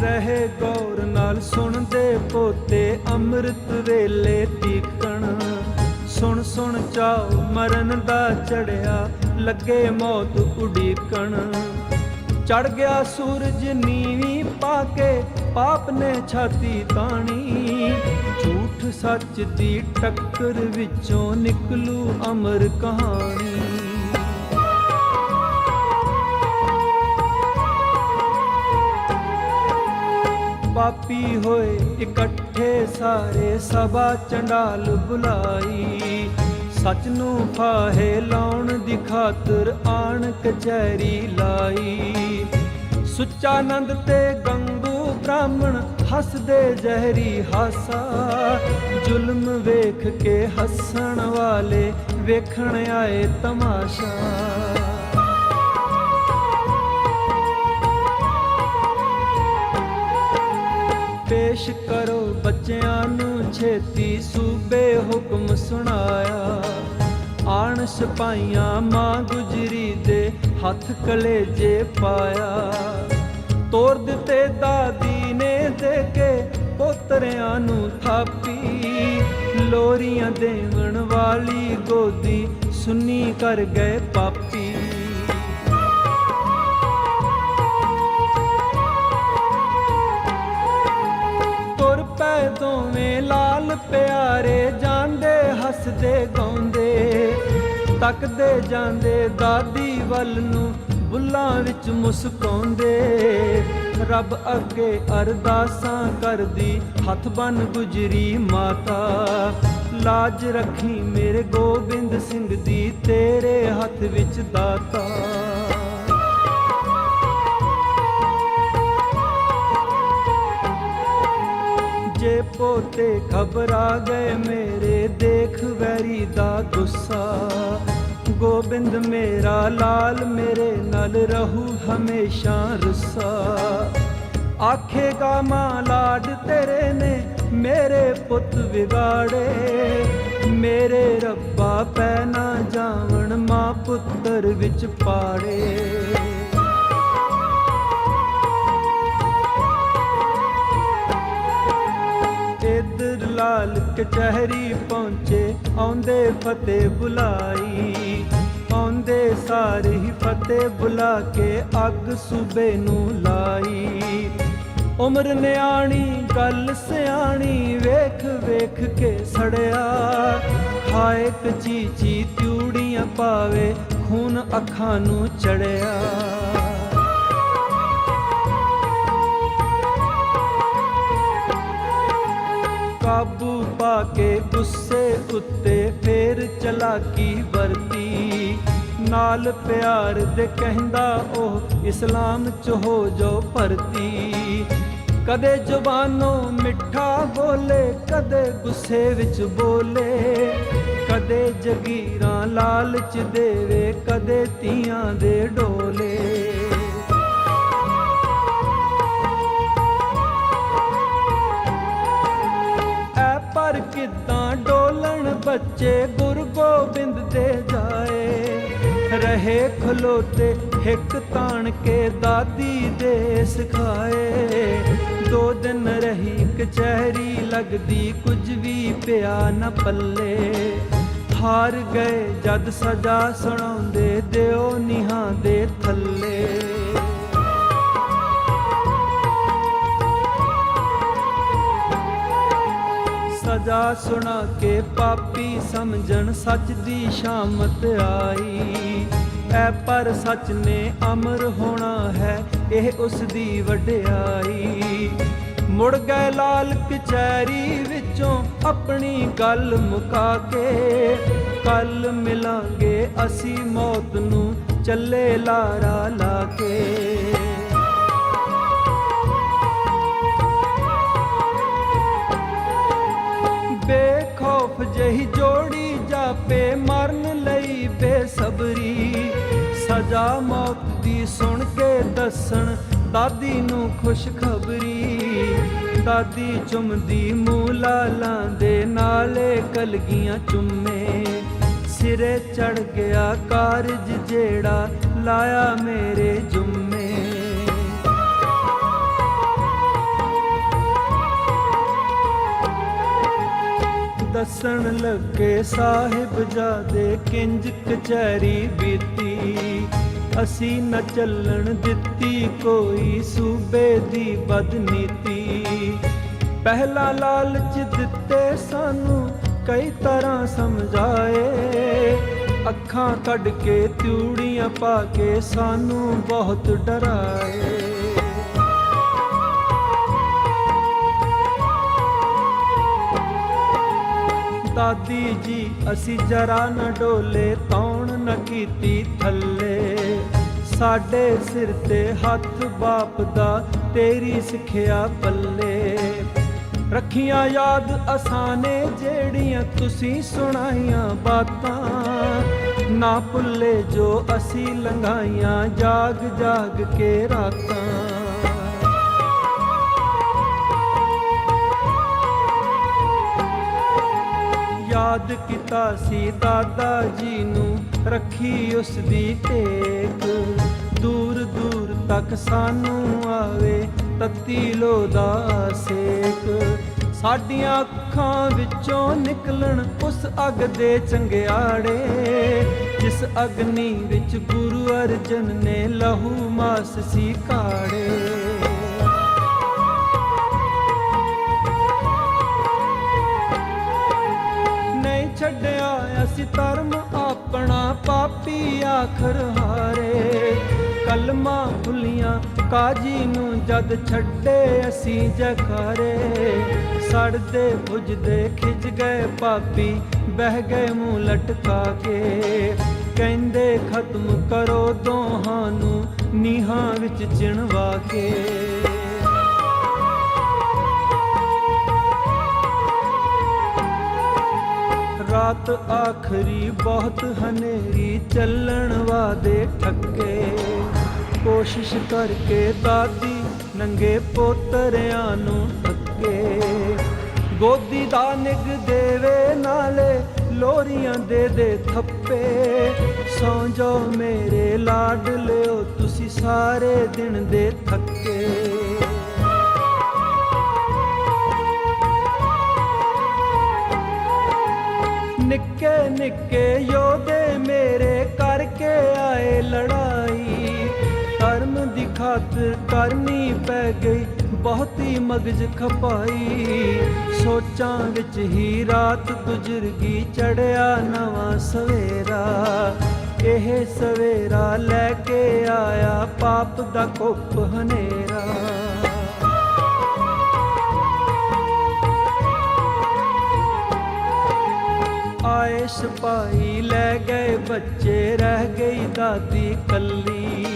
ਰਹੇ ਗੌਰ ਨਾਲ ਸੁਣਦੇ ਪੋਤੇ ਅੰਮ੍ਰਿਤ ਵੇਲੇ ਤੀਕਣ। ਸੁਣ ਸੁਣ ਚਾਉ ਮਰਨ ਦਾ ਚੜਿਆ ਲੱਗੇ ਮੌਤ ਉਡੀਕਣ। ਚੜ ਗਿਆ ਸੂਰਜ ਨੀਵੀਂ ਪਾ ਕੇ ਪਾਪ ਨੇ ਛਾਤੀ ਤਾਣੀ। ਝੂਠ ਸੱਚ ਦੀ ਟੱਕਰ ਵਿੱਚੋਂ ਨਿਕਲੂ ਅਮਰ ਕਹਾਣੀ। ਪਾਪੀ ਹੋਏ ਇਕੱਠੇ ਸਾਰੇ ਸਭਾ ਚੰਡਾਲ ਬੁਲਾਈ। ਸੱਚ ਨੂੰ ਫਾਹੇ ਲਾਉਣ ਦੀ ਖਾਤਰ ਆਣ ਕਚਹਿਰੀ ਲਾਈ। ਸੁੱਚਾਨੰਦ ਤੇ ਗੰਗੂ ਬ੍ਰਾਹਮਣ ਹੱਸਦੇ ਜ਼ਹਿਰੀ ਹਾਸਾ। ਜ਼ੁਲਮ ਵੇਖ ਕੇ ਹੱਸਣ ਵਾਲੇ ਵੇਖਣ ਆਏ ਤਮਾਸ਼ਾ। ਪੇਸ਼ ਕਰੋ ਬੱਚਿਆਂ ਨੂੰ ਛੇਤੀ ਸੂਬੇ ਹੁਕਮ ਸੁਣਾਇਆ। ਆਣ ਸਿਪਾਹੀਆਂ ਮਾਂ ਗੁਜਰੀ ਦੇ ਹੱਥ ਕਲੇਜੇ ਪਾਇਆ। ਤੋਰ ਦਿੱਤੇ ਦਾਦੀ ਨੇ ਦੇ ਕੇ ਪੋਤਰਿਆਂ ਨੂੰ ਥਾਪੀ। ਲੋਰੀਆਂ ਦੇਵਣ ਵਾਲੀ ਗੋਦੀ ਸੁੰਨੀ ਕਰ ਗਏ ਪਾਪੀ। ਦੋਵੇਂ ਲਾਲ ਪਿਆਰੇ ਜਾਂਦੇ ਹੱਸਦੇ ਗਾਉਂਦੇ। ਤੱਕਦੇ ਜਾਂਦੇ ਦਾਦੀ ਵੱਲ ਨੂੰ ਬੁੱਲਾਂ ਵਿੱਚ ਮੁਸਕਾਉਂਦੇ। ਰੱਬ ਅੱਗੇ ਅਰਦਾਸਾਂ ਕਰਦੀ ਹੱਥ ਬੰਨ ਗੁਜਰੀ ਮਾਤਾ। ਲਾਜ ਰੱਖੀ ਮੇਰੇ ਗੋਬਿੰਦ ਸਿੰਘ ਦੀ ਤੇਰੇ ਹੱਥ ਵਿੱਚ ਦਾਤਾ। ਜੇ ਪੋਤੇ ਘਬਰਾ ਗਏ ਮੇਰੇ ਦੇਖ ਵੈਰੀ ਦਾ ਗੁੱਸਾ। ਗੋਬਿੰਦ ਮੇਰਾ ਲਾਲ ਮੇਰੇ ਨਾਲ ਰਹੂ ਹਮੇਸ਼ਾ ਰੁੱਸਾ। ਆਖੇਗਾ ਮਾਂ ਲਾਡ ਤੇਰੇ ਨੇ ਮੇਰੇ ਪੁੱਤ ਵਿਗਾੜੇ। ਮੇਰੇ ਰੱਬਾ ਪੈ ਨਾ ਜਾਵਣ ਮਾਂ ਪੁੱਤਰ ਵਿੱਚ ਪਾੜੇ। ਇਧਰ ਲਾਲ ਕਚਹਿਰੀ ਪਹੁੰਚੇ ਆਉਂਦੇ ਫਤਿਹ ਬੁਲਾਈ। ਆਉਂਦੇ ਸਾਰੇ ਹੀ ਫਤਿਹ ਬੁਲਾ ਕੇ ਅੱਗ ਸੂਬੇ ਨੂੰ ਲਾਈ। ਉਮਰ ਨਿਆਣੀ ਗੱਲ ਸਿਆਣੀ ਵੇਖ ਵੇਖ ਕੇ ਸੜਿਆ, ਖਾਏ ਕਚੀਚੀ ਤਿਊੜੀਆਂ ਪਾਵੇ ਖੂਨ ਅੱਖਾਂ ਨੂੰ ਚੜਿਆ। ਕਾਬੂ ਪਾ ਕੇ ਗੁੱਸੇ ਉੱਤੇ ਫੇਰ ਚਲਾਕੀ ਵਰਤੀ, ਨਾਲ ਪਿਆਰ ਦੇ ਕਹਿੰਦਾ ਉਹ ਇਸਲਾਮ ਚ ਹੋ ਜਾਓ ਭਰਤੀ। ਕਦੇ ਜ਼ੁਬਾਨੋਂ ਮਿੱਠਾ ਬੋਲੇ ਕਦੇ ਗੁੱਸੇ ਵਿੱਚ ਬੋਲੇ, ਕਦੇ ਜਗੀਰਾਂ ਲਾਲਚ ਦੇਵੇ ਕਦੇ ਤੀਆਂ ਦੇ ਡੋਲੇ। ਪਰ ਕਿੱਦਾਂ ਡੋਲਣ ਬੱਚੇ ਗੁਰੂ ਗੋਬਿੰਦ ਦੇ ਜਾਏ, ਰਹੇ ਖਲੋਤੇ ਹਿੱਕ ਤਾਣ ਕੇ ਦਾਦੀ ਦੇ ਸਿਖਾਏ। 2 ਦਿਨ ਰਹੀ ਕਚਹਿਰੀ ਲੱਗਦੀ ਕੁਝ ਵੀ ਪਿਆ ਨਾ ਪੱਲੇ, ਹਾਰ ਗਏ ਜਦ ਸਜ਼ਾ ਸੁਣਾਉਂਦੇ ਦਿਓ ਨੀਹਾਂ ਦੇ ਥੱਲੇ। ਸਜ਼ਾ ਸੁਣਾ ਕੇ ਪਾਪੀ ਸਮਝਣ ਸੱਚ ਦੀ ਸ਼ਾਮਤ ਆਈ, ਐ ਪਰ ਸੱਚ ਨੇ ਅਮਰ ਹੋਣਾ ਹੈ ਇਹ ਉਸ ਦੀ ਵਡਿਆਈ। ਮੁੜ ਗਏ ਲਾਲ ਕਚਹਿਰੀ ਵਿੱਚੋਂ ਆਪਣੀ ਗੱਲ ਮੁਕਾ ਕੇ, ਕੱਲ ਮਿਲਾਂਗੇ ਅਸੀਂ ਮੌਤ ਨੂੰ ਚੱਲੇ ਲਾਰਾ ਲਾ ਕੇ। ਬੇਖੌਫ ਜਹੀ ਜੋੜੀ ਜਾਪੇ ਮਰਨ ਲਈ ਬੇਸਬਰੀ, ਸਜ਼ਾ ਮੌਤ ਦੀ ਸੁਣ ਕੇ ਦੱਸਣ ਦਾਦੀ ਨੂੰ ਖੁਸ਼ਖਬਰੀ। ਦਾਦੀ ਚੁੰਮਦੀ ਮੂੰਹ ਲਾਲਾਂ ਦੇ ਨਾਲੇ ਕਲਗੀਆਂ ਚੁੰਮੇ, ਸਿਰੇ ਚੜ ਗਿਆ ਕਾਰਜ ਜਿਹੜਾ ਲਾਇਆ ਮੇਰੇ ਜੁੰਮੇ। ਦੱਸਣ ਲੱਗੇ ਸਾਹਿਬਜ਼ਾਦੇ ਕਿੰਜ ਕਚਹਿਰੀ ਬੀਤੀ, ਅਸੀਂ ਨਾ ਚੱਲਣ ਦਿੱਤੀ ਕੋਈ ਸੂਬੇ ਦੀ ਬਦਨੀਤੀ। ਪਹਿਲਾ ਲਾਲਚ ਦਿੱਤੇ ਸਾਨੂੰ ਕਈ ਤਰ੍ਹਾਂ ਸਮਝਾਏ, ਅੱਖਾਂ ਕੱਢ ਕੇ ਤਿਊੜੀਆਂ ਪਾ ਕੇ ਸਾਨੂੰ ਬਹੁਤ ਡਰਾਏ। ਦਾਦੀ ਜੀ ਅਸੀਂ ਜਰਾ ਨਾ ਡੋਲੇ ਤੌਣ ਨਾ ਕੀਤੀ ਥੱਲੇ, ਸਾਡੇ ਸਿਰ ਤੇ ਹੱਥ ਬਾਪ ਦਾ ਤੇਰੀ ਸਿੱਖਿਆ ਪੱਲੇ। ਰੱਖੀਆਂ ਯਾਦ ਅਸਾਨੇ ਜਿਹੜੀਆਂ ਤੁਸੀਂ ਸੁਣਾਈਆਂ ਬਾਤਾਂ, ਨਾ ਭੁੱਲੇ ਜੋ ਅਸੀਂ ਲੰਘਾਈਆਂ ਜਾਗ ਜਾਗ ਕੇ ਰਾਤਾਂ। ਯਾਦ ਕੀਤਾ ਸੀ ਦਾਦਾ ਜੀ ਨੂੰ ਰੱਖੀ ਉਸ ਦੀ ਟੇਕ, ਦੂਰ ਦੂਰ ਤੱਕ ਸਾਨੂੰ ਆਵੇ ਤੱਤੀ ਲੋ ਦਾ ਸੇਕ। ਸਾਡੀਆਂ ਅੱਖਾਂ ਵਿੱਚੋਂ ਨਿਕਲਣ ਉਸ ਅੱਗ ਦੇ ਚੰਗਿਆੜੇ, ਜਿਸ ਅਗਨੀ ਵਿੱਚ ਗੁਰੂ ਅਰਜਨ ਨੇ ਲਹੂ ਮਾਸ ਸੀ ਕਾੜੇ। ਛੱਡਿਆ ਅਸੀਂ ਧਰਮ ਆਪਣਾ ਪਾਪੀ ਆਖਰ ਹਾਰੇ, ਕਲਮਾਂ ਭੁੱਲੀਆਂ ਕਾਜੀ ਨੂੰ ਜਦ ਛੱਡੇ ਅਸੀਂ ਜਕਾਰੇ। ਸੜਦੇ ਬੁਝਦੇ ਖਿੱਚ ਗਏ ਪਾਪੀ ਬਹਿ ਗਏ ਮੂੰਹ ਲਟਕਾ ਕੇ, ਕਹਿੰਦੇ ਖਤਮ ਕਰੋ ਦੋਹਾਂ ਨੂੰ ਨੀਹਾਂ ਵਿੱਚ ਚਿਣਵਾ ਕੇ। ਰਾਤ ਆਖਰੀ ਬਹੁਤ ਹਨੇਰੀ ਚੱਲਣ ਵਾਦੇ ਠੱਕੇ, ਕੋਸ਼ਿਸ਼ ਕਰਕੇ ਦਾਦੀ ਨੰਗੇ ਪੋਤਰਿਆਂ ਨੂੰ ਠੱਕੇ। ਗੋਦੀ ਦਾ ਨਿੱਘ ਦੇਵੇ ਨਾਲੇ ਲੋਰੀਆਂ ਦੇ ਦੇ ਥੱਪੇ, ਸੌਂ ਜਾਓ ਮੇਰੇ ਲਾਡ ਲਿਓ ਤੁਸੀਂ ਸਾਰੇ ਦਿਨ ਦੇ ਥੱਕੇ। ਨਿੱਕੇ ਨਿੱਕੇ ਯੋਧੇ ਮੇਰੇ ਕਰਕੇ आए लड़ाई, धर्म दी खातिर करनी पै गई बहुती मगज खपाई। सोचां विच ही रात गुजर गई, चढ़िया नवां सवेरा। ਇਹ ਸਵੇਰਾ ਲੈ ਕੇ ਆਇਆ ਪਾਪ ਦਾ ਕੁੱਪ ਹਨੇਰਾ। ਆਏ ਸਿਪਾਹੀ ਲੈ ਗਏ ਬੱਚੇ, ਰਹਿ ਗਈ ਦਾਦੀ ਕੱਲੀ।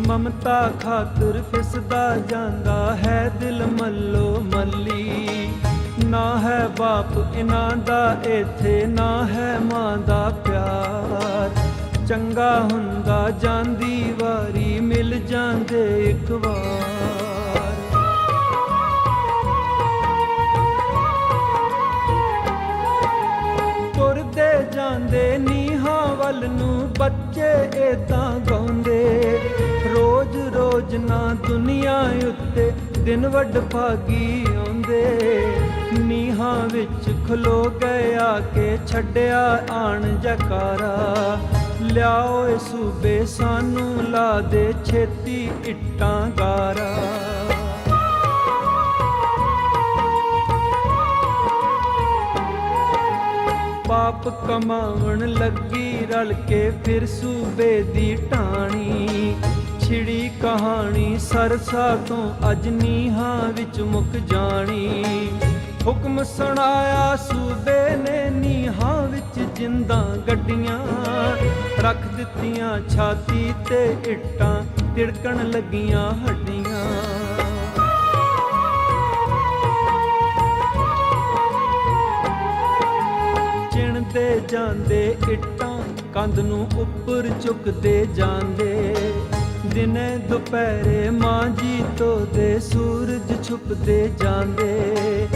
ਮਮਤਾ ਖਾਤਰ ਫਿਸਦਾ ਜਾਂਦਾ ਹੈ ਦਿਲ ਮੱਲੋ ਮੱਲੀ। ਨਾ ਹੈ ਬਾਪ ਇਹਨਾਂ ਦਾ ਇੱਥੇ, ਨਾ ਹੈ ਮਾਂ ਦਾ ਪਿਆਰ। ਚੰਗਾ ਹੁੰਦਾ ਜਾਂਦੀ ਵਾਰੀ, ਮਿਲ ਜਾਂਦੇ ਇੱਕ ਵਾਰ। ਤੁਰਦੇ ਜਾਂਦੇ ਨੀਹਾਂ ਵੱਲ ਨੂੰ ਬੱਚੇ ਏਦਾਂ ਗਾਉਂਦੇ। ਰੋਜ਼ ਰੋਜ਼ ਨਾ ਦੁਨੀਆ ਉੱਤੇ ਦਿਨ ਵੱਡ ਭਾਗੀ ਆਉਂਦੇ। ਨੀਹਾਂ ਵਿੱਚ ਖਲੋ ਗਏ ਆ ਕੇ, ਛੱਡਿਆ ਆਣ ਜਕਾਰਾ। ਲਿਆਓ ਏ ਸੂਬੇ ਸਾਨੂੰ ਲਾ ਦੇ ਛੇਤੀ ਇੱਟਾਂ ਗਾਰਾ। ਪਾਪ ਕਮਾਉਣ ਲੱਗੀ ਰਲ ਕੇ ਫਿਰ ਸੂਬੇ ਦੀ ਢਾਣੀ। ਛਿੜੀ ਕਹਾਣੀ ਸਰਸਾ ਤੋਂ ਅੱਜ ਨੀਹਾਂ ਵਿੱਚ ਮੁੱਕ ਜਾਣੀ। ਹੁਕਮ ਸੁਣਾਇਆ ਸੂਬੇ ਨੇ ਨੀਹਾਂ ਵਿੱਚ ਜਿੰਦਾਂ ਗੱਡੀਆਂ। ਰੱਖ ਦਿੱਤੀਆਂ ਛਾਤੀ ਤੇ ਇੱਟਾਂ, ਤਿੜਕਣ ਲੱਗੀਆਂ ਹੱਡੀਆਂ। ਚਿਣਦੇ ਜਾਂਦੇ ਇੱਟਾਂ ਕੰਧ ਨੂੰ ਉੱਪਰ ਚੁੱਕਦੇ ਜਾਂਦੇ। ਦਿਨੇ ਦੁਪਹਿਰੇ ਮਾਂ ਜੀ ਧੋਦੇ, ਸੂਰਜ ਛੁਪਦੇ ਜਾਂਦੇ।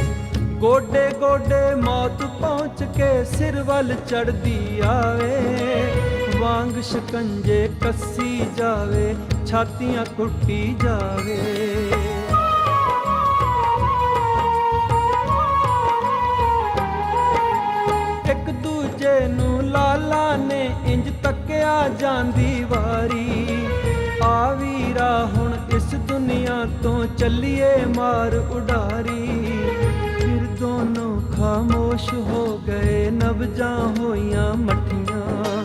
ਗੋਡੇ ਗੋਡੇ ਮੌਤ ਪਹੁੰਚ ਕੇ ਸਿਰ ਵੱਲ ਚੜਦੀ ਆਵੇ। ਵਾਂਗ ਸ਼ਿਕੰਜੇ ਕੱਸੀ ਜਾਵੇ, ਛਾਤੀਆਂ ਕੁੱਟੀ ਜਾਵੇ। ਇੱਕ ਦੂਜੇ ਨੂੰ ਲਾਲਾ ਨੇ ਇੰਜ ਤੱਕਿਆ ਜਾਂਦੀ ਵਾਰੀ। ਆ ਵੀਰਾ ਹੁਣ ਇਸ ਦੁਨੀਆ ਤੋਂ ਚੱਲੀਏ ਮਾਰ ਉਡਾਰੀ। ਫਿਰ ਦੋਨੋਂ ਖਾਮੋਸ਼ ਹੋ ਗਏ, ਨਬਜ਼ਾਂ ਹੋਈਆਂ ਮੱਠੀਆਂ।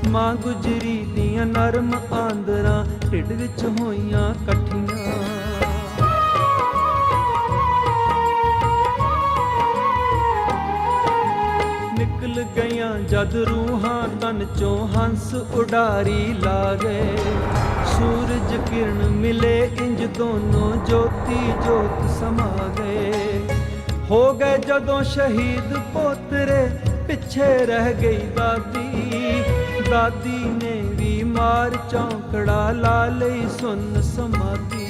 ਮਾਂ ਗੁਜਰੀ ਦੀਆਂ ਨਰਮ ਆਂਦਰਾਂ ਢਿੱਡ ਵਿੱਚ ਹੋਈਆਂ ਇਕੱਠੀਆਂ। ਨਿਕਲ ਗਈਆਂ ਜਦ ਰੂਹਾਂ ਤਨ ਚੋਂ, ਹੰਸ ਉਡਾਰੀ ਲਾ ਗਏ। ਸੂਰਜ ਕਿਰਨ ਮਿਲੇ ਇੰਜ ਦੋਨੋਂ, ਜੋਤੀ ਜੋਤ ਸਮਾ ਗਏ। ਹੋ ਗਏ ਜਦੋਂ ਸ਼ਹੀਦ ਪੋਤਰੇ, ਪਿੱਛੇ ਰਹਿ ਗਈ ਦਾਦੀ। ਦਾਦੀ ਨੇ ਵੀ ਮਾਰ ਚੌਂਕੜਾ ਲਾ ਲਈ ਸੁੰਨ ਸਮਾਧੀ।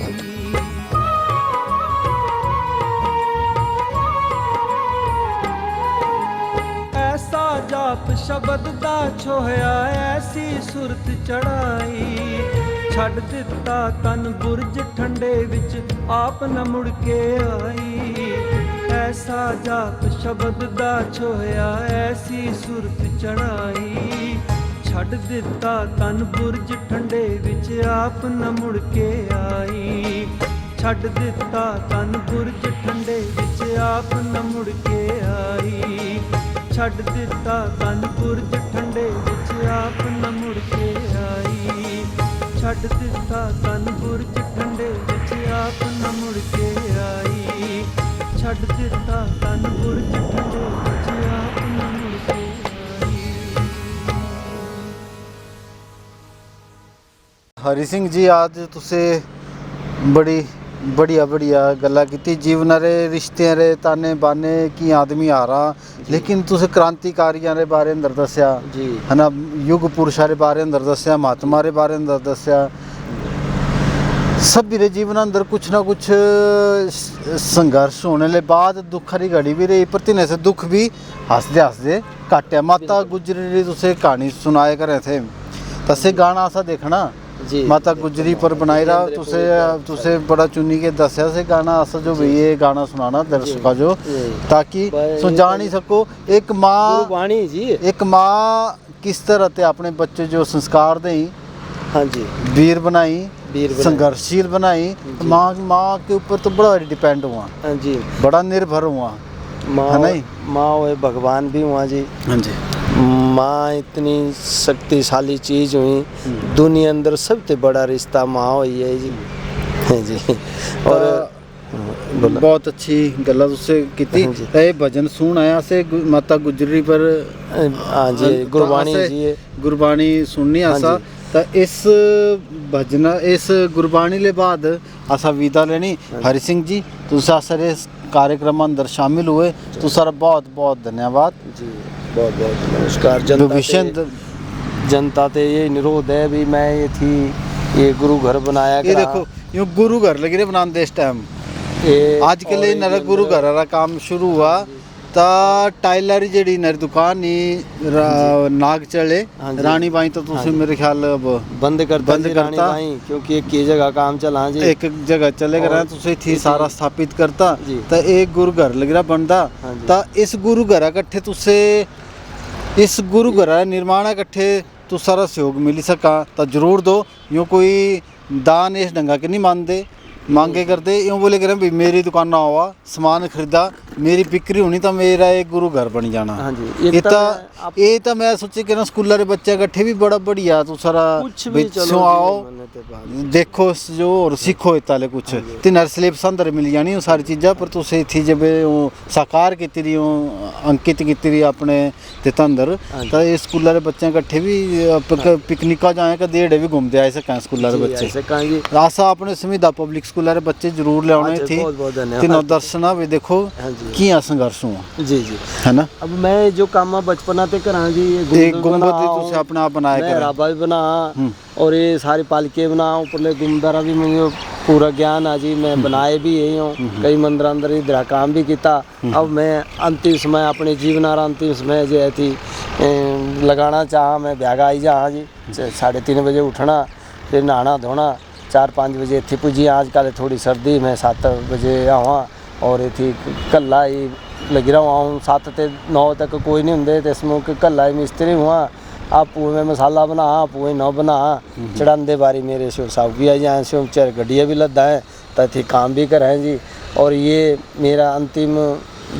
ਐਸਾ ਜਾਪ ਸ਼ਬਦ ਦਾ ਛੋਹਿਆ, ਐਸੀ ਸੁਰਤ ਚੜਾਈ। ਛੱਡ ਦਿੱਤਾ ਤਨ ਬੁਰਜ ਠੰਡੇ ਵਿੱਚ, ਆਪ ਨ ਮੁੜ ਕੇ ਆਈ। ਐਸਾ ਜਾਪ ਸ਼ਬਦ ਦਾ ਛੋਹਿਆ, ਐਸੀ ਸੁਰਤ ਚੜਾਈ। ਛੱਡ ਦਿੱਤਾ ਤਨ ਬੁਰਜ ਠੰਡੇ ਵਿੱਚ, ਆਪ ਨ ਮੁੜ ਕੇ ਆਈ। ਛੱਡ ਦਿੱਤਾ ਤਨ ਬੁਰਜ ਠੰਡੇ ਵਿੱਚ, ਆਪ ਨ ਮੁੜ ਕੇ ਆਈ। ਛੱਡ ਦਿੱਤਾ ਤਨ ਬੁਰਜ ਠੰਡੇ ਵਿੱਚ, ਆਪ ਨ ਮੁੜ ਕੇ ਆਈ। ਛੱਡ ਦਿੱਤਾ ਤਨ ਬੁਰਜ ਠੰਡੇ ਵਿੱਚ, ਆਪ ਨ ਮੁੜ ਕੇ ਆਈ। ਛੱਡ ਦਿੱਤਾ ਤਨ ਬੁਰਜ ਠੰਡੇ ਵਿੱਚ, ਆਪ ਨ ਮੁੜ ਕੇ ਆਈ। ਹਰੀ ਸਿੰਘ ਜੀ, ਅੱਜ ਤੁਸੀਂ ਬੜੀ बढ़िया गल्लां कीती। जीवन रे रिश्तियां रे ताने बाने की आदमी आ रहा, लेकिन तुसें क्रांतिकारियां रे बारे अंदर दस्या जी, है ना, युग पुरुषां रे बारे अंदर दस्या, महात्मा रे बारे अंदर दस्या। सभी रे जीवन अंदर कुछ ना कुछ संघर्ष होने ले बाद दुख री घड़ी भी रही, पर तिन्हें से दुख भी हंसदे हंसदे काटिया। माता गुजरी री तुसें कहानी सुनाए करे थे, तसे गाना ऐसा देखना जी। माता गुजरी पर बनाई रहा तुसे बड़ा चुनी के दसिया से गाना अस जो भी ये गाना सुनाना दर्शकों जो ताकि सो जान ही सको एक माँ गुरबाणी जी। एक माँ किस तरह ते अपने बच्चे जो संस्कार दें हाँ जी, वीर बनाई वीर बनाई। संघर्षशील बनाई माँ के ऊपर तो बड़ा डिपेंड हुआ हाँ जी, बड़ा निर्भर हुआ माँ है नहीं? माँ हुए भगवान भी हुआ जी। हाँ जी माँ इतनी शक्तिशाली चीज़ हुई दुनिया अंदर सबसे बड़ा रिश्ता माँ हुई है जी। हाँ जी। और बहुत अच्छी गल्ला तुसे कीती हाँ जी। ये भजन सुन आया से माता गुजरी पर हाँ जी, गुरबाणी जी है। गुरबाणी सुननी हाँ आसा जी। तो इस भजन इस गुरबाणी ले बाद असा विदा लेनी हरि सिंह जी तुसा सारे इस कार्यक्रम अंदर शामिल हुए तो सारा बहुत बहुत धन्यवाद जी, बहुत बहुत नमस्कार। जनता ते ये निरोध है भी मैं ये थी ये गुरु घर बनाया ये करा। देखो यो गुरु घर लगे रे बनाने इस टाइम ये आज के लिए नर गुरु घर वाला काम शुरू हुआ ता टाइलर जेडी नर दुकान नी नाग चले हाँ जी। रानी बाई तो तुसे मेरे ख्याल अब बंद करता बंद जी रानी करता। बाई, क्योंकि एक की जगह काम चला जी। एक जगह चले गए और तुसे थी सारा स्थापित करता जी। ता एक गुरु घर लग रहा बनता हाँ जी। ता इस गुरु घर इकट्ठे तुसे इस गुरु घर निर्माण इकट्ठे तू सारा सहयोग मिल सका ता जरूर दो यूँ कोई दान इस ढंगा के नहीं मानते मांगे करते यूँ बोले करें भी मेरी दुकान ना हुआ सामान खरीदा मेरी बिक्री होनी तो मेरा एक गुरु घर बन जाना। हाँ जी, ये तो मैं सोचे कि ना स्कूल रे बच्चे इकट्ठे भी बड़ा बढ़िया तू सारा कुछ भी चलो बिचों आओ जी, ते बाद। देखो जो और सीखो इताले कुछ तीन सिलेबस अंदर मिल जानी वो सारी चीज़ा पर तू से थी जब वो साकार की तेरी अंकित की तेरी अपने ते अंदर तो ये स्कूल रे बच्चे इकट्ठे भी पिकनिका जाए का देड़े भी घूमते आए सकें स्कूल रे बच्चे ऐसे कहाँ जी। आशा अपने सुविधा पब्लिक स्कूल रे बच्चे जरूर ले आने थी बहुत बहुत धन्यवाद। तीनों दर्शना भी देखो हाँ जी। किया संघर्ष हुआ जी जी। है ना अब मैं जो काम बचपना ते करा जी एक गुंबद भी तुसे अपना आप बनाया मैं कर राबा भी बना और ये सारी पालके बना ऊपरले गुमदारा भी मुझे पूरा ज्ञान आ जी। मैं बनाए भी यही हूँ कई मंदिर अंदर इधर काम भी किया। अब मैं अंतिम समय अपने जीवन अंतिम समय जो है थी लगाना चाह मैं ब्यागा आई जा जी 3:30 बजे उठना फिर नहाना धोना 4-5 बजे इतनी पुजी आजकल थोड़ी सर्दी मैं 7 बजे आवा और इतनी कल्ला ही लगी रहा हूँ 7 से 9 तक कोई नहीं होंगे तो इसमें कल्ला ही मिस्त्री हुआ आप पुए में मसाला बना पुए नौ बना चढ़ाते बारी मेरे शिव साहब भी आ जाए शिव चार गड्डियाँ भी लद्दा है तो थी काम भी कराएं जी। और ये मेरा अंतिम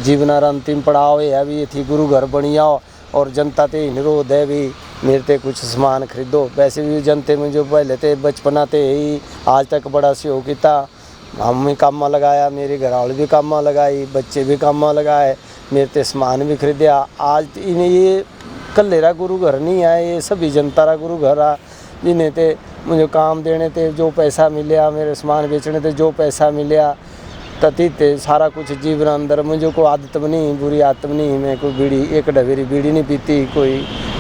जीवन अंतिम पड़ाव है अभी ये थी गुरु घर बनी आओ और जनता ते निरोध है भी मेरे ते कुछ सामान खरीदो। वैसे भी जनते में जो पहले थे बचपना ते ही आज तक बड़ा सहयोग किया हम भी काम लगाया मेरे घर वाले भी काम लगाई बच्चे भी काम लगाए मेरे ते सामान भी खरीदा। आज इन्हें ये कल्लेरा गुरु घर नहीं है ये सभी जनता रा गुरु घर आ जिन्हें ते मुझे काम देने ते जो पैसा मिलया मेरे सामान बेचने ते जो पैसा मिलया तती ते सारा कुछ जीवन अंदर मुझे को आदत बनी बुरी आदत नहीं मैं कोई बीड़ी एक डबेरी बीड़ी नहीं पीती कोई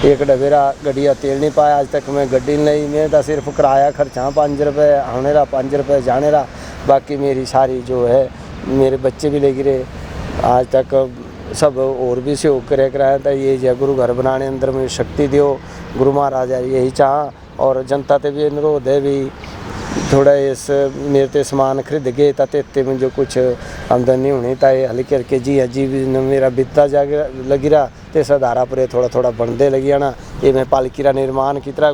एक डबेरा गड्डिया तेल नहीं पाया आज तक मैं गड्डी नहीं मैं तो सिर्फ किराया खर्चा 5 रुपये आने रहा 5 रुपये जाने रहा बाकी मेरी सारी जो है मेरे बच्चे भी ले गिरे आज तक सब और भी सहयोग करे कराया था। ये जय गुरु घर बनाने अंदर मुझे शक्ति दियो गुरु महाराज यही चाह और जनता ते भी अनुरोध है भी थोड़ा इस मेरे ते सामान खरीद गए ते मुझे कुछ आमदनी होनी था ये हल्की करके जी अजी भी मेरा बिता जा लगी रहा तो सधारा पर थोड़ा थोड़ा बनते लगी जाना ये मैं पालकी का निर्माण की तरह